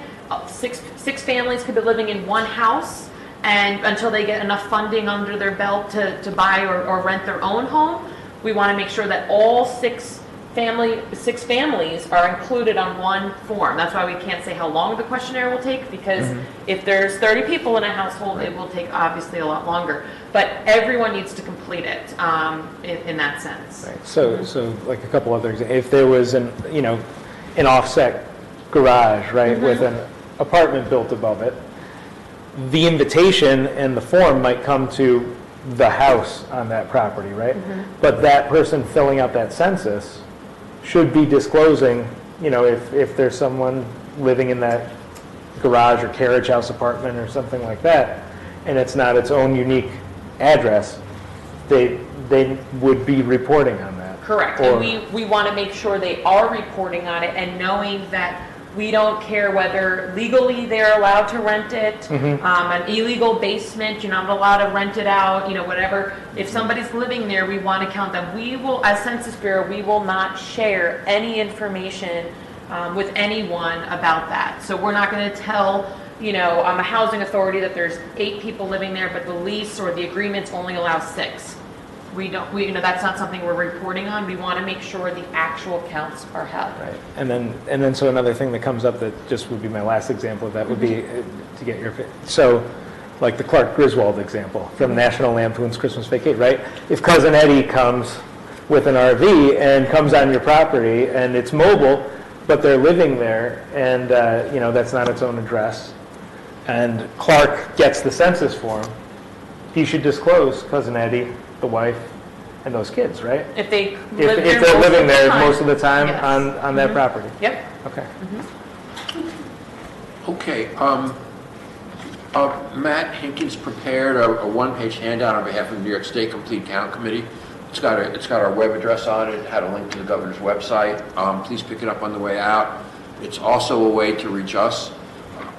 six families could be living in one house, and until they get enough funding under their belt to buy or rent their own home, we want to make sure that all six families are included on one form. That's why we can't say how long the questionnaire will take, because if there's 30 people in a household, it will take obviously a lot longer. But everyone needs to complete it in that sense. Right. So like a couple other examples. If there was an offset garage, right, with an apartment built above it, the invitation and the form might come to the house on that property, right? But that person filling out that census should be disclosing, if there's someone living in that garage or carriage house apartment or something like that, and it's not its own unique address, they would be reporting on that. Correct. And we want to make sure they are reporting on it, and knowing that we don't care whether legally they're allowed to rent it, an illegal basement, you're not allowed to rent it out, whatever. If somebody's living there, we want to count them. We will, as Census Bureau, we will not share any information with anyone about that. So we're not going to tell, a housing authority that there's 8 people living there, but the lease or the agreements only allow 6. That's not something we're reporting on. We want to make sure the actual counts are held. Right. And then so another thing that comes up that just would be my last example of that would be to get your, so like the Clark Griswold example from National Lampoon's Christmas Vacation, right? If Cousin Eddie comes with an RV and comes on your property and it's mobile, but they're living there, and that's not its own address, and Clark gets the census form, he should disclose Cousin Eddie, the wife, and those kids, right? If they're living there most of the time, yes. on that property. Yep. Okay. Okay. Matt Hinkins prepared a one-page handout on behalf of the New York State Complete Count Committee. It's got our web address on it, had a link to the governor's website. Please pick it up on the way out. It's also a way to reach us.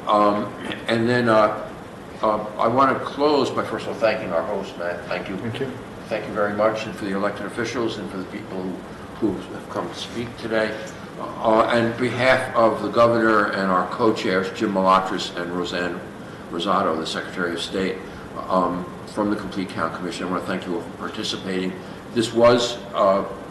And then I want to close by first of all thanking our host, Matt. Thank you. Thank you. Thank you very much, and for the elected officials and for the people who have come to speak today. On behalf of the governor and our co-chairs, Jim Malatras and Roseanne Rosado, the Secretary of State, from the Complete Count Commission, I want to thank you all for participating. This was,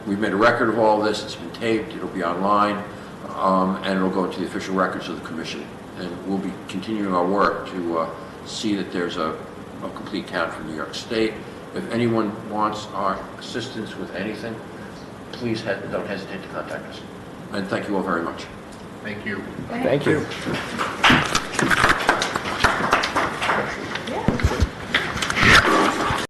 we've made a record of all this. It's been taped. It'll be online, and it'll go into the official records of the commission. And we'll be continuing our work to see that there's a complete count from New York State. If anyone wants our assistance with anything, please don't hesitate to contact us. And thank you all very much. Thank you. Thank you.